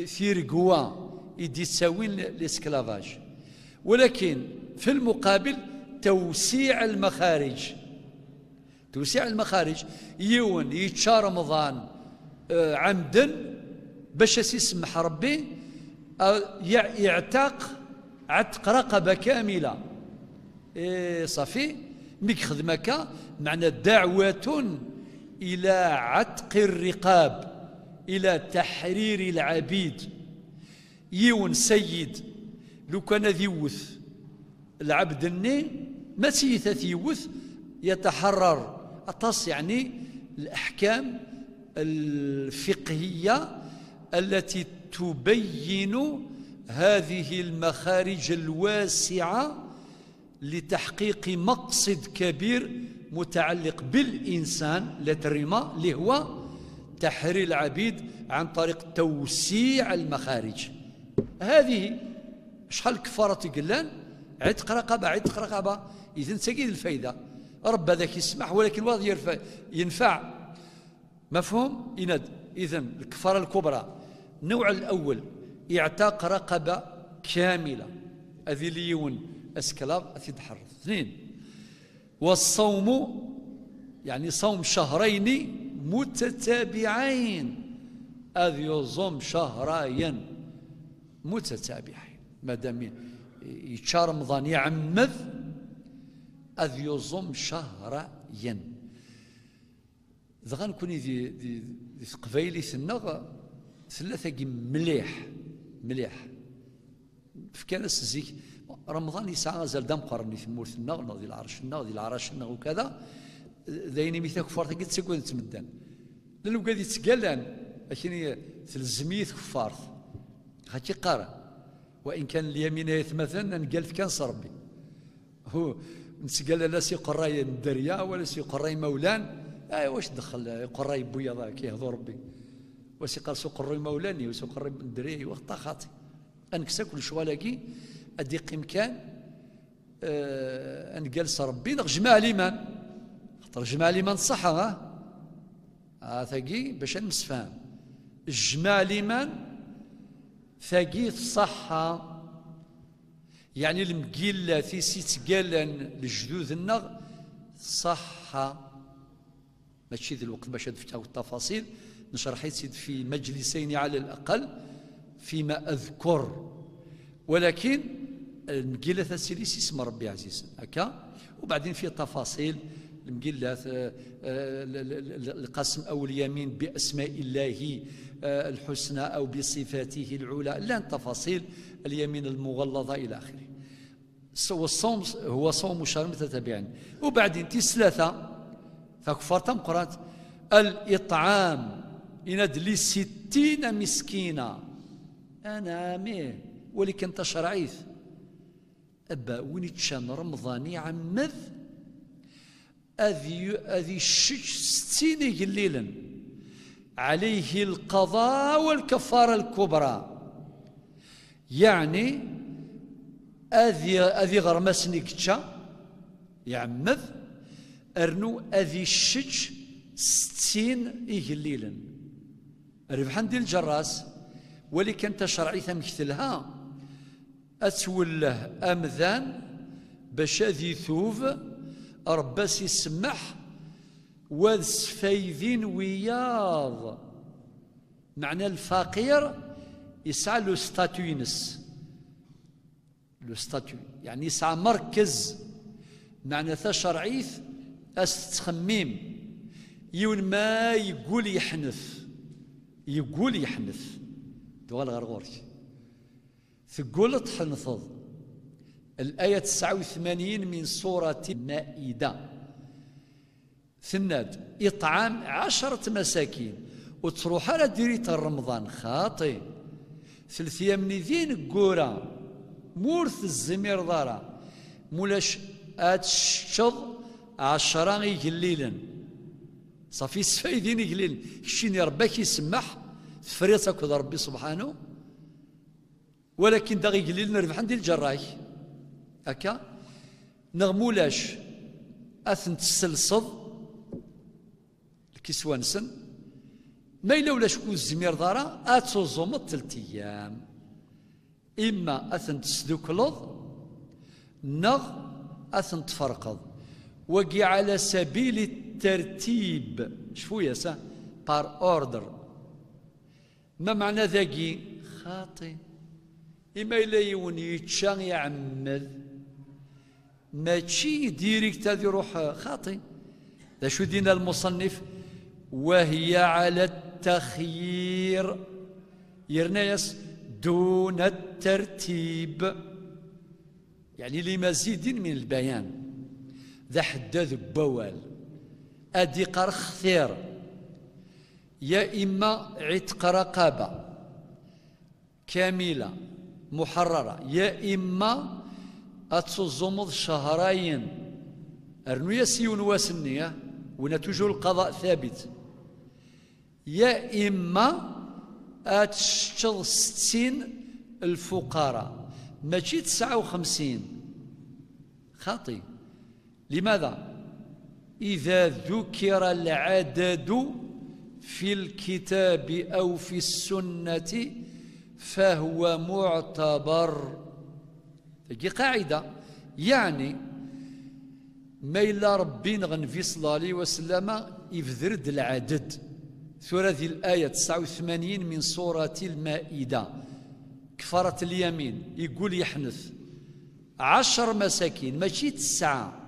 ثيرقوا يدي تساوي الاسكلافاج، ولكن في المقابل توسيع المخارج. توسيع المخارج يون يتشار رمضان عمدا باش يسمح ربي يعتق عتق رقبة كاملة. صافي ميك خدمك معنى دعوة إلى عتق الرقاب، إلى تحرير العبيد. يون سيد لو كان ذيوث العبد الني ما سيث يوث يتحرر أطاس، يعني الأحكام الفقهية التي تبين هذه المخارج الواسعة لتحقيق مقصد كبير متعلق بالإنسان لترما اللي هو تحرير العبيد عن طريق توسيع المخارج. هذه شحال كفارة قلان عتق رقبة، عتق رقبة. إذن تجد الفايدة رب ذاك يسمح، ولكن واضح ينفع. مفهوم؟ إند. إذن الكفارة الكبرى النوع الأول اعتاق رقبة كاملة، هذه ليون اسكلاف تتحرر. اثنين، والصوم يعني صوم شهرين متتابعين، أذ يصوم شهرين متتابعين مادام يتشار رمضان يعمذ أذ يصوم شهرين. ذغا نكون دي قبايلي ثنا ثلاثة مليح مليح في كنس زيك رمضان يسعى زال دم قرني في مورث النغ ديال العرش النغ ديال العرش النغ وكذا ذايني ميثاك كفارت قد تسكون تمدان لانه قاعد يتقالان لكن تلزميت كفارت هاتي قارن. وان كان اليمين يتمثلنا نقال في كنس ربي هو نتقال لا سي قراي الدريا ولا سي قراي مولان. واش دخل قراي بويا ذاك كيهضر ربي واش قال سو قراي مولاني وسو قراي الدريا وقت خاطي انكسا كل شوالاكي ادي قيمكان انجلس ربي جماع الايمان خاطر جماع الايمان صح ثاقي باش نسفهم جماع الايمان ثاقي الصحة، يعني المقيلة في سيتقالن لجدود النغ صحة ماشي ذي الوقت باش نفتحوا التفاصيل نشرح سيد في مجلسين على الأقل فيما أذكر، ولكن المقيلة السيليس اسم ربي عزيز هكا. وبعدين في تفاصيل المقيلة القسم أو اليمين بأسماء الله الحسنى أو بصفاته العلى، لا تفاصيل اليمين المغلظة إلى آخره. والصوم هو صوم شهر متتابعين. وبعدين ثلاثة فكفرتم قرات الإطعام إند ل60 مسكينة. أنا ميه ولكن تشرعيث أبا وين تشان رمضاني عمذ أذي الشج 60 يقليلا عليه القضاء والكفارة الكبرى، يعني أذي غرمسني كتشا يعمذ أرنو أذي الشج 60 يقليلا ربحان ديال الجراس. ولكن تشرعيث مثلها أتوله أمذان باش ذي ثوف رباس يسمح والسفايذين وياض، معنى الفقير يسعى لو ستاتو ينس لو ستاتو يعني يسعى مركز، معنى تشرعيث أستخميم يون ما يقول يحنث يقول يحنث دوال غرغورك تقول تحنثض. الآية 89 من سورة المائدة ثناد إطعام 10 مساكين وتروح على ديريت رمضان خاطي 3 أيام ذين قورا مورث الزمير ضارا مولاش أتشض 10 يقليلا صافي سفايدين يقليلا شيني ربك يسمح فريتك ربي سبحانه، ولكن دا يقليل نربح عندي الجراي هكا. نغمولاش أثن تسلصد الكسوانسن ما إلا ولاش كون الزمير دارا أتوزمط 3 أيام إما أثن تسدوكلض نغ أثن تفرقض وقي على سبيل الترتيب شوية سا بار أوردر. ما معنى ذاكي خاطي إما إلا يون يتشان يعمل ماشي ديريكت هذه يروح خاطي. ذا شو دينا المصنف وهي على التخيير يرناس دون الترتيب يعني لمزيد من البيان. ذا حداذ بوال أدي قرخ ثير يا إما عتق رقابة كاملة محررة يا إما أتصمد 2 شهرين أرنو يسيون واسنية ونتوجه القضاء ثابت يا إما أتشتغل 60 الفقراء ماشي 59 خاطي. لماذا؟ إذا ذكر العدد في الكتاب أو في السنة فهو معتبر. هذه قاعدة يعني ما إلا ربي نغنفي صلى الله عليه وسلم يفذرد العدد. سورة هذه الآية 89 من سورة المائدة كفارة اليمين يقول يحنث 10 مساكين ماشي 9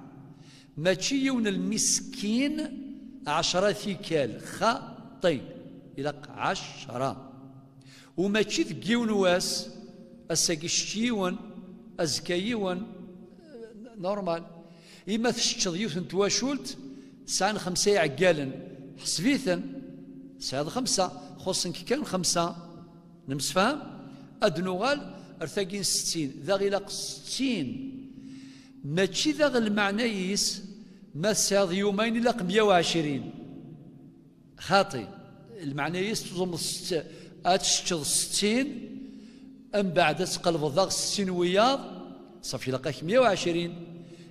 ماشي يون المسكين 10 ثكال خاطي إلى 10 وماشي ذكيون واس الساقشتيون أزكايون نورمال. إما تشتغل يوثن تواشولت 5 عقالا حسبيثا سعد 5 خصن كان 5 نمسفهم أدنوغال ارتاقين 60 ذا غيلاق 60 ماشي ذا المعنيس ما سعد يومين لاق 120 خاطي. المعنيس تظن أتشتغل 60 أم بعد تقلب الضغط 60 وياض صافي لقاك 120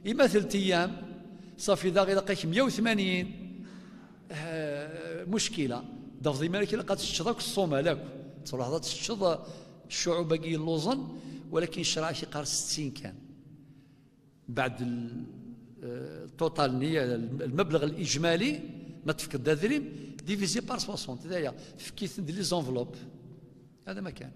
إما 3 أيام صافي ذا غيلاقك 180 مشكلة. ضفضي مالك لقات تشتغل الصومالك تروح هذا تشتغل الشعوب باقي اللوزن ولكن الشرع شي قار 60 كان بعد التوتال نية المبلغ الإجمالي ما تفقد درهم ديفيزي بار 60 هذايا فكيت ندير لي زونفلوب هذا ما كان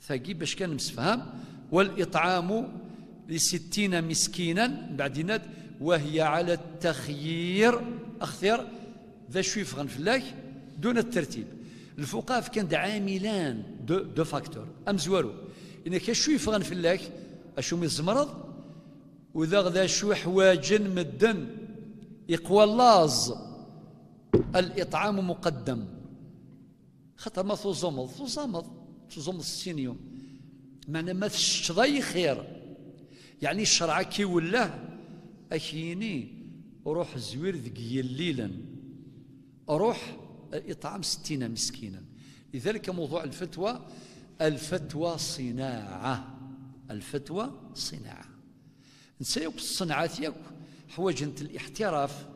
ثاقي باش كان مسفهم. والإطعام ل60 مسكينا بعد وهي على التخيير أخثر ذا شو يفغن فلاك دون الترتيب. الفقهاء كان عاملان دو فاكتور أمزوارو إنك شو يفغن فلاك أشو مزمرض وذا غذا شو حواجن مدن يقوى اللاز الإطعام مقدم خاطر ما توزمض 60 يوم معنى ما تشتضي خير يعني الشرع كي ولا أكيني روح زوير ذقي الليلا أروح إطعام 60 مسكينا. لذلك موضوع الفتوى صناعة. الفتوى صناعة نسيوك الصناعات ياك حواج انت الاحتراف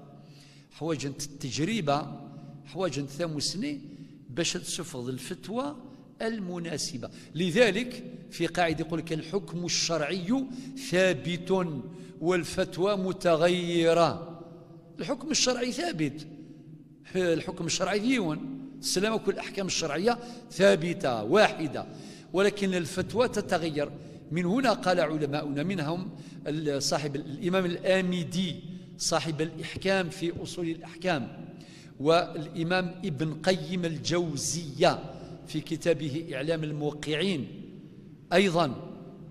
حواج انت التجربة حواج انت ثمسني باش تسفض الفتوى المناسبة. لذلك في قاعدة يقول لك الحكم الشرعي ثابت والفتوى متغيرة. الحكم الشرعي ثابت الحكم الشرعي ديون السلام كل الأحكام الشرعية ثابتة واحدة ولكن الفتوى تتغير. من هنا قال علماؤنا منهم صاحب الإمام الآمدي صاحب الإحكام في أصول الأحكام والإمام ابن قيم الجوزية في كتابه إعلام الموقعين أيضا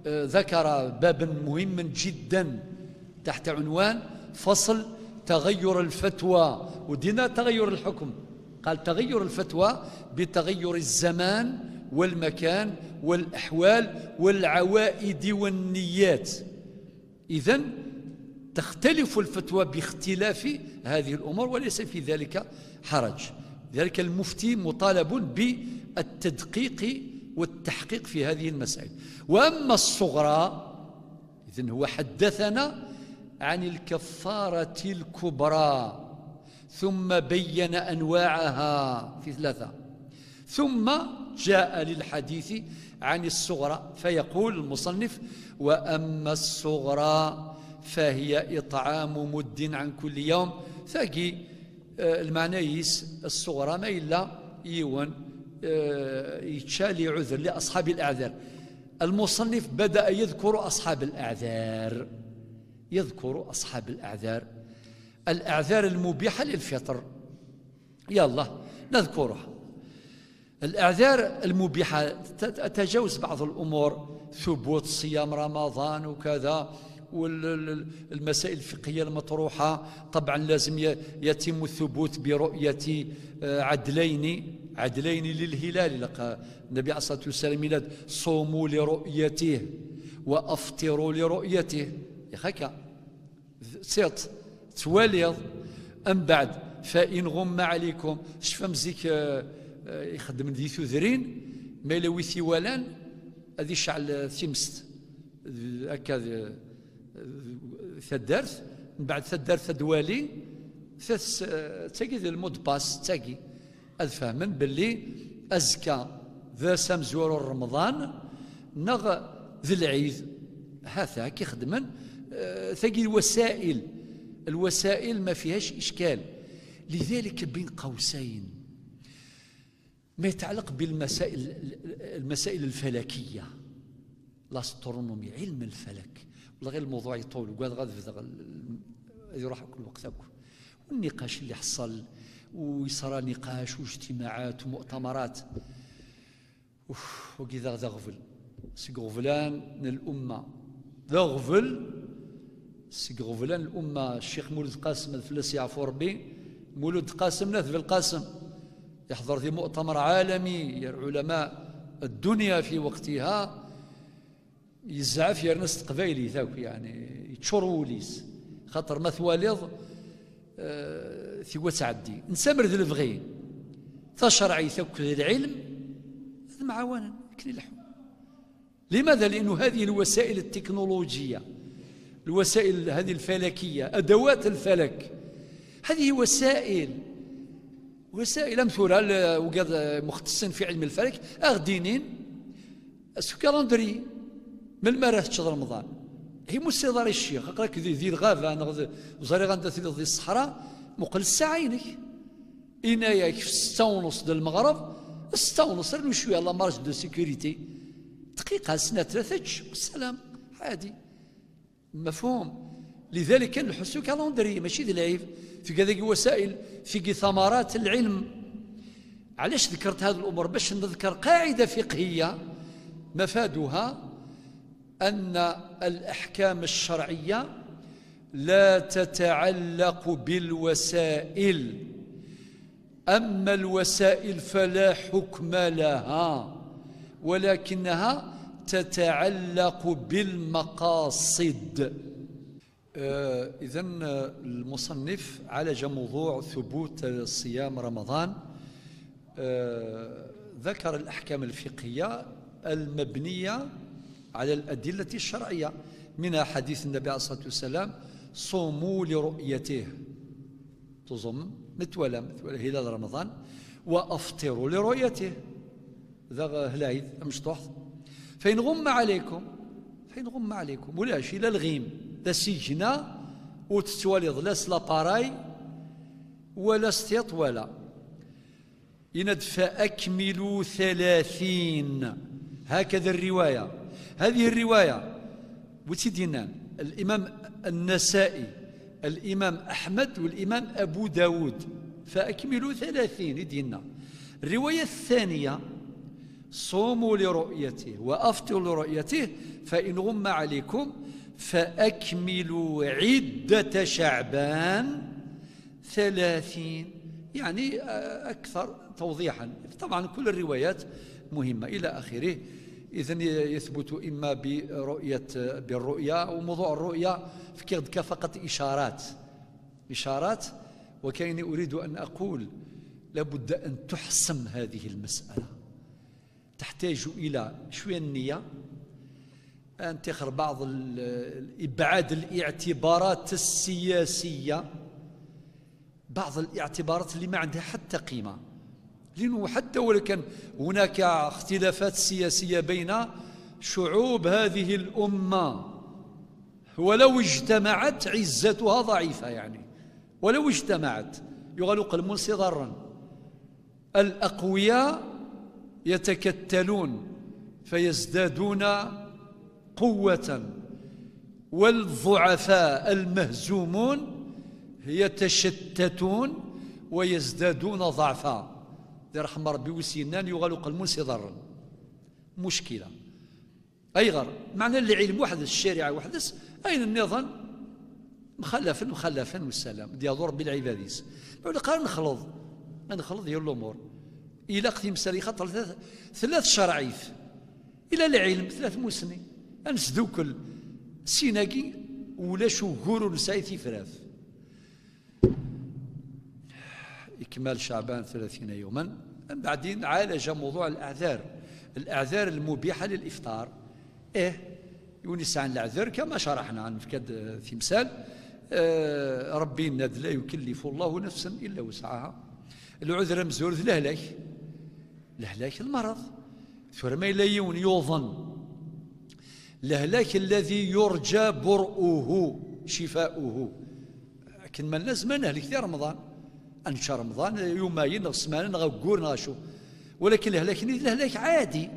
ذكر بابا مهما جدا تحت عنوان فصل تغير الفتوى ودينا تغير الحكم. قال تغير الفتوى بتغير الزمان والمكان والأحوال والعوائد والنيات. إذن تختلف الفتوى باختلاف هذه الأمور وليس في ذلك حرج. لذلك المفتي مطالب بالتدقيق والتحقيق في هذه المسائل. وأما الصغرى إذن هو حدثنا عن الكفارة الكبرى، ثم بين أنواعها في 3، ثم جاء للحديث عن الصغرى فيقول المصنف: وأما الصغرى فهي إطعام مد عن كل يوم. ثاقي المعنيس الصغرى ما إلا يوان يتشالي عذر لأصحاب الأعذار. المصنف بدأ يذكر أصحاب الأعذار، يذكر أصحاب الأعذار، الأعذار المبيحة للفطر. يلا نذكرها. الأعذار المبيحة تتجاوز بعض الأمور، ثبوت صيام رمضان وكذا، والمسائل الفقهية المطروحة طبعا لازم يتم الثبوت برؤية عدلين للهلال. لقى النبي عليه الصلاة والسلام ميلاد: صوموا لرؤيته وأفطروا لرؤيته. يخاك سيط تواليض أم بعد فإن غم عليكم شفا مزيك يخدم ذي ثذرين ما يلوي ثوالان هذه شعل ثمست هكا ثدرت من بعد ثدرت ثدوالي تاقي ذي المود باس تاقي أفهمن باللي أزكى ذا سمزور رمضان نغ ذي العيد هذا كي خدمن ثاقي الوسائل ما فيهاش إشكال. لذلك بين قوسين ما يتعلق بالمسائل الفلكية، الأسترونومي، علم الفلك، والله غير الموضوع يطول وقال يروح كل وقت أكو، والنقاش اللي حصل ويصرى نقاش واجتماعات ومؤتمرات وكذا ذا غفل سيغفلان الأمة، ذا غفل سيغفلان الأمة. الشيخ مولود قاسم الفلسي عفو ربي، مولود قاسم ناث في القاسم يحضر في مؤتمر عالمي علماء الدنيا في وقتها، يزعف يرنس قبايلي ذاك يعني يتشروليس خاطر مثواليض ثي تعدي نسامر ذي الفغي تشرعي ثوك العلم معاونا كني لحم. لماذا؟ لأنه هذه الوسائل التكنولوجية، الوسائل هذه الفلكية، أدوات الفلك، هذه وسائل أمثلة وقاد مختصين في علم الفلك أغدينين السكالندري من مرات شهر رمضان هي مستدار الشيخ أقراك ذي الغابة وزاري غندا ذي الصحراء مقل الساعينك إناياك في 6:30 ديال المغرب 6:30 رنو شوية لا مارج دو سيكوريتي دقيقة سنة 3 والسلام عادي مفهوم. لذلك كان الحسو كالندري ماشي ذي العيب في هذه الوسائل في ثمرات العلم. علاش ذكرت هذه الأمور؟ باش نذكر قاعدة فقهية مفادها أن الأحكام الشرعية لا تتعلق بالوسائل، أما الوسائل فلا حكم لها، ولكنها تتعلق بالمقاصد. إذن المصنف عالج موضوع ثبوت صيام رمضان، ذكر الأحكام الفقهية المبنية على الأدلة الشرعية، منها حديث النبي عليه الصلاة والسلام: صوموا لرؤيته، تصوم متولى هلال رمضان، وأفطروا لرؤيته، ذا العيد مشطوح. فإن غم عليكم ولا شي لا الغيم لا سجنا وتتواليض لا سلاباراي ولا ستيط ولا يند فأكملوا 30. هكذا الرواية، هذه الرواية وتدينا الإمام النسائي، الإمام أحمد، والإمام أبو داود، فأكملوا 30 يدينا. الرواية الثانية: صوموا لرؤيته وأفطروا لرؤيته، فإن غم عليكم فأكملوا عدة شعبان 30، يعني أكثر توضيحا. طبعا كل الروايات مهمة إلى آخره. إذن يثبت إما بالرؤية، وموضوع الرؤية فكرت فقط إشارات، وكأني أريد أن أقول لابد أن تحسم هذه المسألة، تحتاج إلى شوية النية، انتخر بعض إبعاد الاعتبارات السياسية، بعض الاعتبارات اللي ما عندها حتى قيمة، لأنه حتى ولو كان هناك اختلافات سياسية بين شعوب هذه الأمة، ولو اجتمعت عزتها ضعيفة، يعني ولو اجتمعت يغلق المنص ضرا. الأقوياء يتكتلون فيزدادون قوة، والضعفاء المهزومون يتشتتون ويزدادون ضعفا. رحم ربي وسنان يغلق المنص ضرا. مشكلة أيغر معنى العلم وحدث، الشريعة وحدث، أين النظام مخلفا والسلام ديال ربي العباديس. قال نخلط ديال الأمور إلى قديم سالي خاطر ثلاث شرعيف إلى العلم 3 مسني أنسدو كل سيناكي ولا شو قولوا نساي ثفراف. إكمال شعبان 30 يوما. بعدين عالج موضوع الأعذار المبيحة للإفطار. يونس عن الأعذار كما شرحنا عن فكاد تمثال. ربي الند لا يكلف الله نفسا إلا وسعها. العذر مزور لهلاك المرض، ثم ما يليون يوظن لهلاك الذي يرجى برؤه شفاؤه. لكن ما الناس ما نهلك في رمضان، أنشى رمضان يومين سمانة غقور نغشو، ولكن الهلاك عادي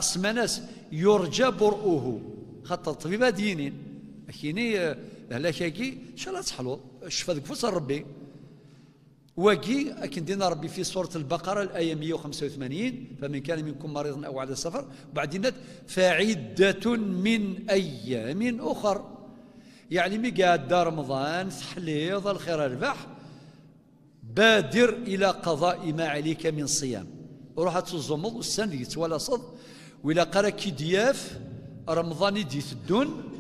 سماناس يرجى برؤه خاطر الطبيب دينين. كيني الهلاك كي ان شاء الله تصحلو الشفاء ذك فصل ربي واكي اكن دينا ربي في سورة البقرة الآية 185 فمن كان منكم مريضا أو على سفر، وبعدين فعدة من أيام أخر. يعني مي قاعد دار رمضان تحليض الخير الربح، بادر إلى قضاء ما عليك من صيام. روح تزمض السنة يتولى صد وإلا قرا كي دياف رمضان يدي الدون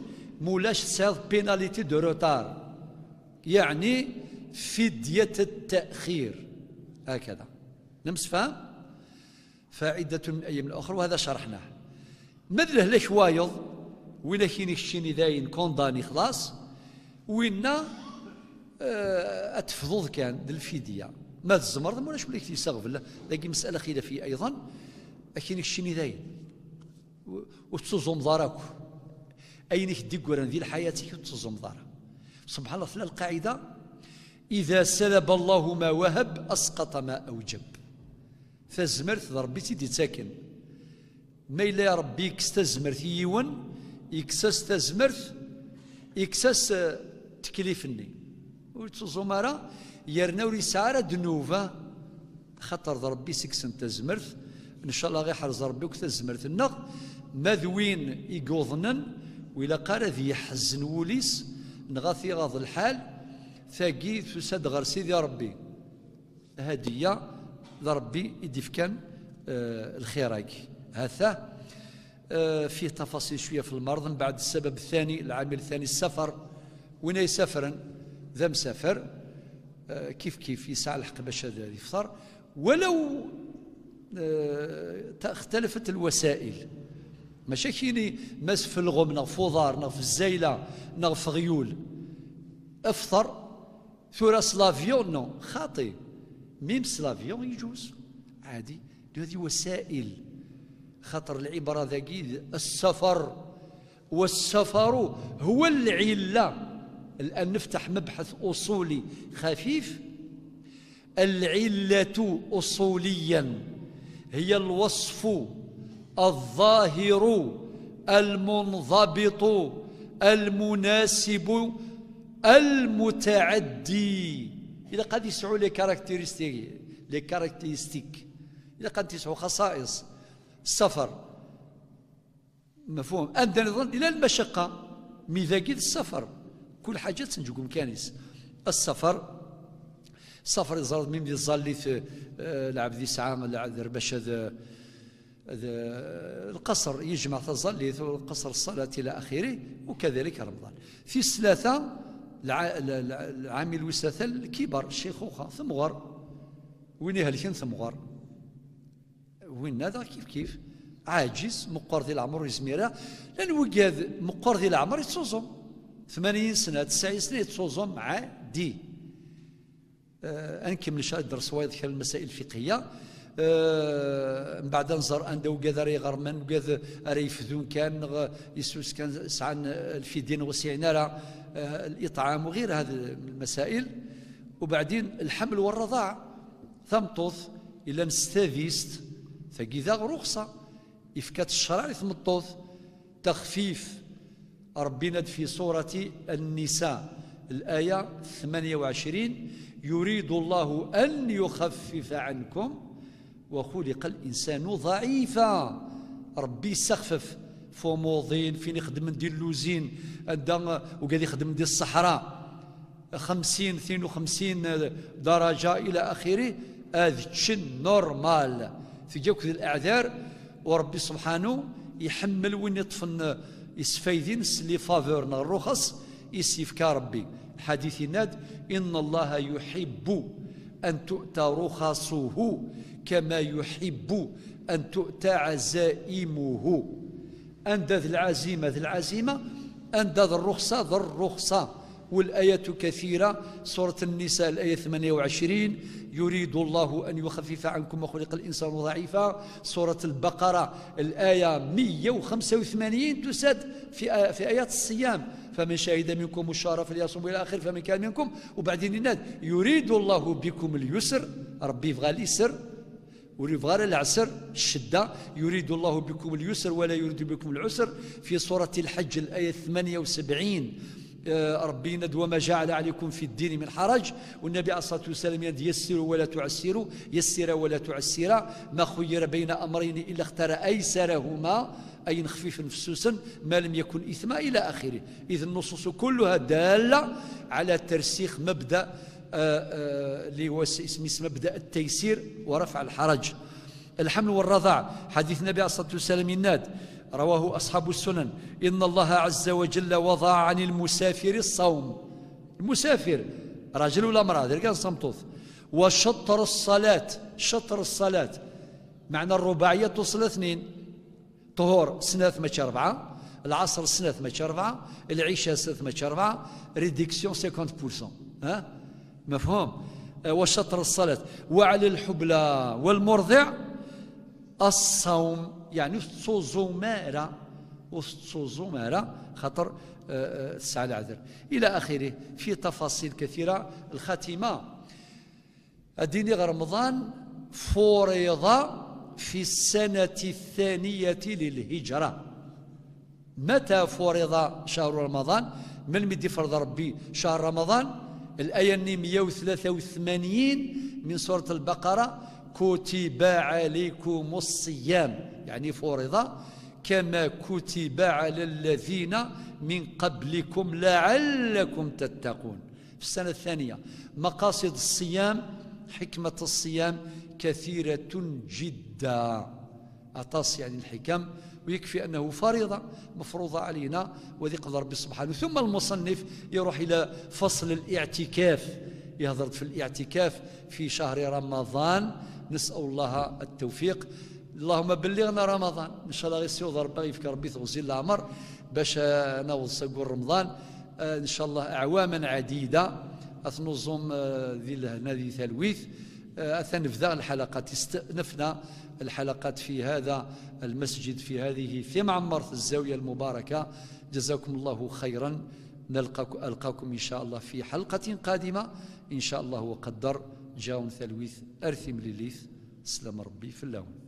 مولاش تساعد بيناليتي دو روتار، يعني فدية التأخير. هكذا نمس فهم فعدة من أيام الأخرى، وهذا شرحناه. مدله ليش وايض وين كاين الشيني داين كونداني خلاص وين أتفضل كان الفدية ما الزمر ما ولاش وليك يستغفر الله. لكن مسألة خلافية أيضا. كاين الشيني داين وتصوم ضارك أينك ديكوران ذي حياتك وتصوم ضارك. سبحان الله، في القاعدة إذا سلب الله ما وهب أسقط ما أوجب. فزمرت ربي تيدي تاكن ما إلا يا ربي كستزمرت يون يكسس تزمرت يكسس تكليفني وتصومارا يرنا وريسارة دنوفا خطر ربي سكسن تزمرت إن شاء الله غير حرز ربي وكتزمرت النغ ماذوين يقوضنن وإلا قال ذي يحزن وليس نغاثي غاض الحال ثاقي تساد غير سيدي ربي هدية ذا ربي يديف كان الخيراك. هذا فيه تفاصيل شوية في المرض. من بعد السبب الثاني العامل الثاني السفر. وين يسافرن ذا مسافر كيف يسعى الحق باش يفطر ولو اختلفت الوسائل. ماشي كيني ماس في الغم نغ في وضار نغ في الزايلة نغ في غيول افطر ثورة سلافيون نو خاطي ميم سلافيون يجوز عادي. هذه وسائل. خاطر العبارة ذاكي السفر والسفر هو العلة. الآن نفتح مبحث أصولي خفيف. العلة أصوليا هي الوصف الظاهر المنضبط المناسب المتعدي. إذا قد يسعوا لي كاركتيرستيك إذا قد يسعوا خصائص السفر مفهوم. عندنا نظن إلى المشقة ميزاقيد السفر كل حاجة تنجوكم كانيس. السفر يزرد ميم يظل العبد يسعى باش القصر يجمع تظل القصر الصلاة إلى آخره. وكذلك رمضان في الثلاثة العامل الوساثة الكبر الشيخوخة ثمغر وين يهلكن ثمغر وين هذا كيف عاجز مقر ذي العمر يزميرا، لأن وقاد مقر ذي العمر يتصوزم 80 سنة 90 سنة يتصوزم عادي. أنكمل شاد درس وايد في المسائل الفقهية. من بعد نزر أن وقاد ري غرمان وقاد ري فذون كان يسوس كان سعان الفدين وسعنا الإطعام وغير هذه المسائل. وبعدين الحمل والرضاع ثمطوث إلا نستافيست فكذا رخصة إفكات الشرع ثمطوث تخفيف ربنا في سورة النساء الآية 28 يريد الله أن يخفف عنكم وخلق الإنسان ضعيفا. ربي يسخفف فوموضين فين يخدم ندير اللوزين وقال يخدم ندير الصحراء 50 52 درجة إلى آخره. هذا شيء نورمال في جوك الأعذار. وربي سبحانه يحمل وين يطفن يسفايدين اللي فافورنا الرخص يسيف كربي. الحديث ناد إن الله يحب أن تؤتى رخصه كما يحب أن تؤتى عزائمه. أندذ العزيمة ذي العزيمة، أندذ الرخصة ذي الرخصة. والآيات كثيرة. سورة النساء الآية 28 يريد الله أن يخفف عنكم وخلق الإنسان ضعيفا. سورة البقرة الآية 185 تسد في آيات الصيام فمن شهد منكم الشهر فليصم إلى آخر فمن كان منكم. وبعدين يناد يريد الله بكم اليسر، ربي يبغى اليسر ويبغى العسر الشدة. يريد الله بكم اليسر ولا يريد بكم العسر. في سورة الحج الآية 78 ربي ند وما جعل عليكم في الدين من حرج. والنبي عليه الصلاة والسلام يسروا ولا تعسروا، يسر ولا تعسر، ما خير بين أمرين إلا اختار أيسرهما، أي نخفيف نفسوسا ما لم يكن إثما إلى آخره. إذ النصوص كلها دالة على ترسيخ مبدأ اللي هو اسم مبدأ التيسير ورفع الحرج. الحمل والرضاع حديث النبي عليه الصلاة والسلام الناد رواه أصحاب السنن إن الله عز وجل وضع عن المسافر الصوم. المسافر راجل ولا امرأة كان صمتوث. وشطر الصلاة، شطر الصلاة معنى الرباعية توصل 2 طهور سنة 4 العصر سنة 4 العشاء سنة 4 ريديكسيون 50%. ها مفهوم؟ وشطر الصلاة. وعلى الحبلى والمرضع الصوم يعني صوزومارة خطر الساعة العذر إلى آخره. في تفاصيل كثيرة. الخاتمة الدين رمضان فرض في السنة الثانية للهجرة. متى فرض شهر رمضان؟ من مدي فرض ربي شهر رمضان؟ الآية 183 من سورة البقرة كتب عليكم الصيام يعني فرض كما كتب على الذين من قبلكم لعلكم تتقون. في السنة الثانية. مقاصد الصيام حكمة الصيام كثيرة جدا. أطاس يعني الحكم ويكفي أنه فريضة مفروضة علينا وذي قدر ربي سبحانه. ثم المصنف يروح إلى فصل الاعتكاف، يهضر في الاعتكاف في شهر رمضان. نسأل الله التوفيق. اللهم بلغنا رمضان إن شاء الله. غيسيوض ربي يفكر ربي تغزيل العمر باش نوصل رمضان إن شاء الله أعواما عديدة أثنظم ذي نادي ثلويث أثنفذا الحلقات. استأنفنا الحلقات في هذا المسجد في هذه في معمرة الزاوية المباركة. جزاكم الله خيرا. ألقاكم إن شاء الله في حلقة قادمة إن شاء الله وقدر. جاون ثلويث أرثم لليث. سلام ربي في اللون.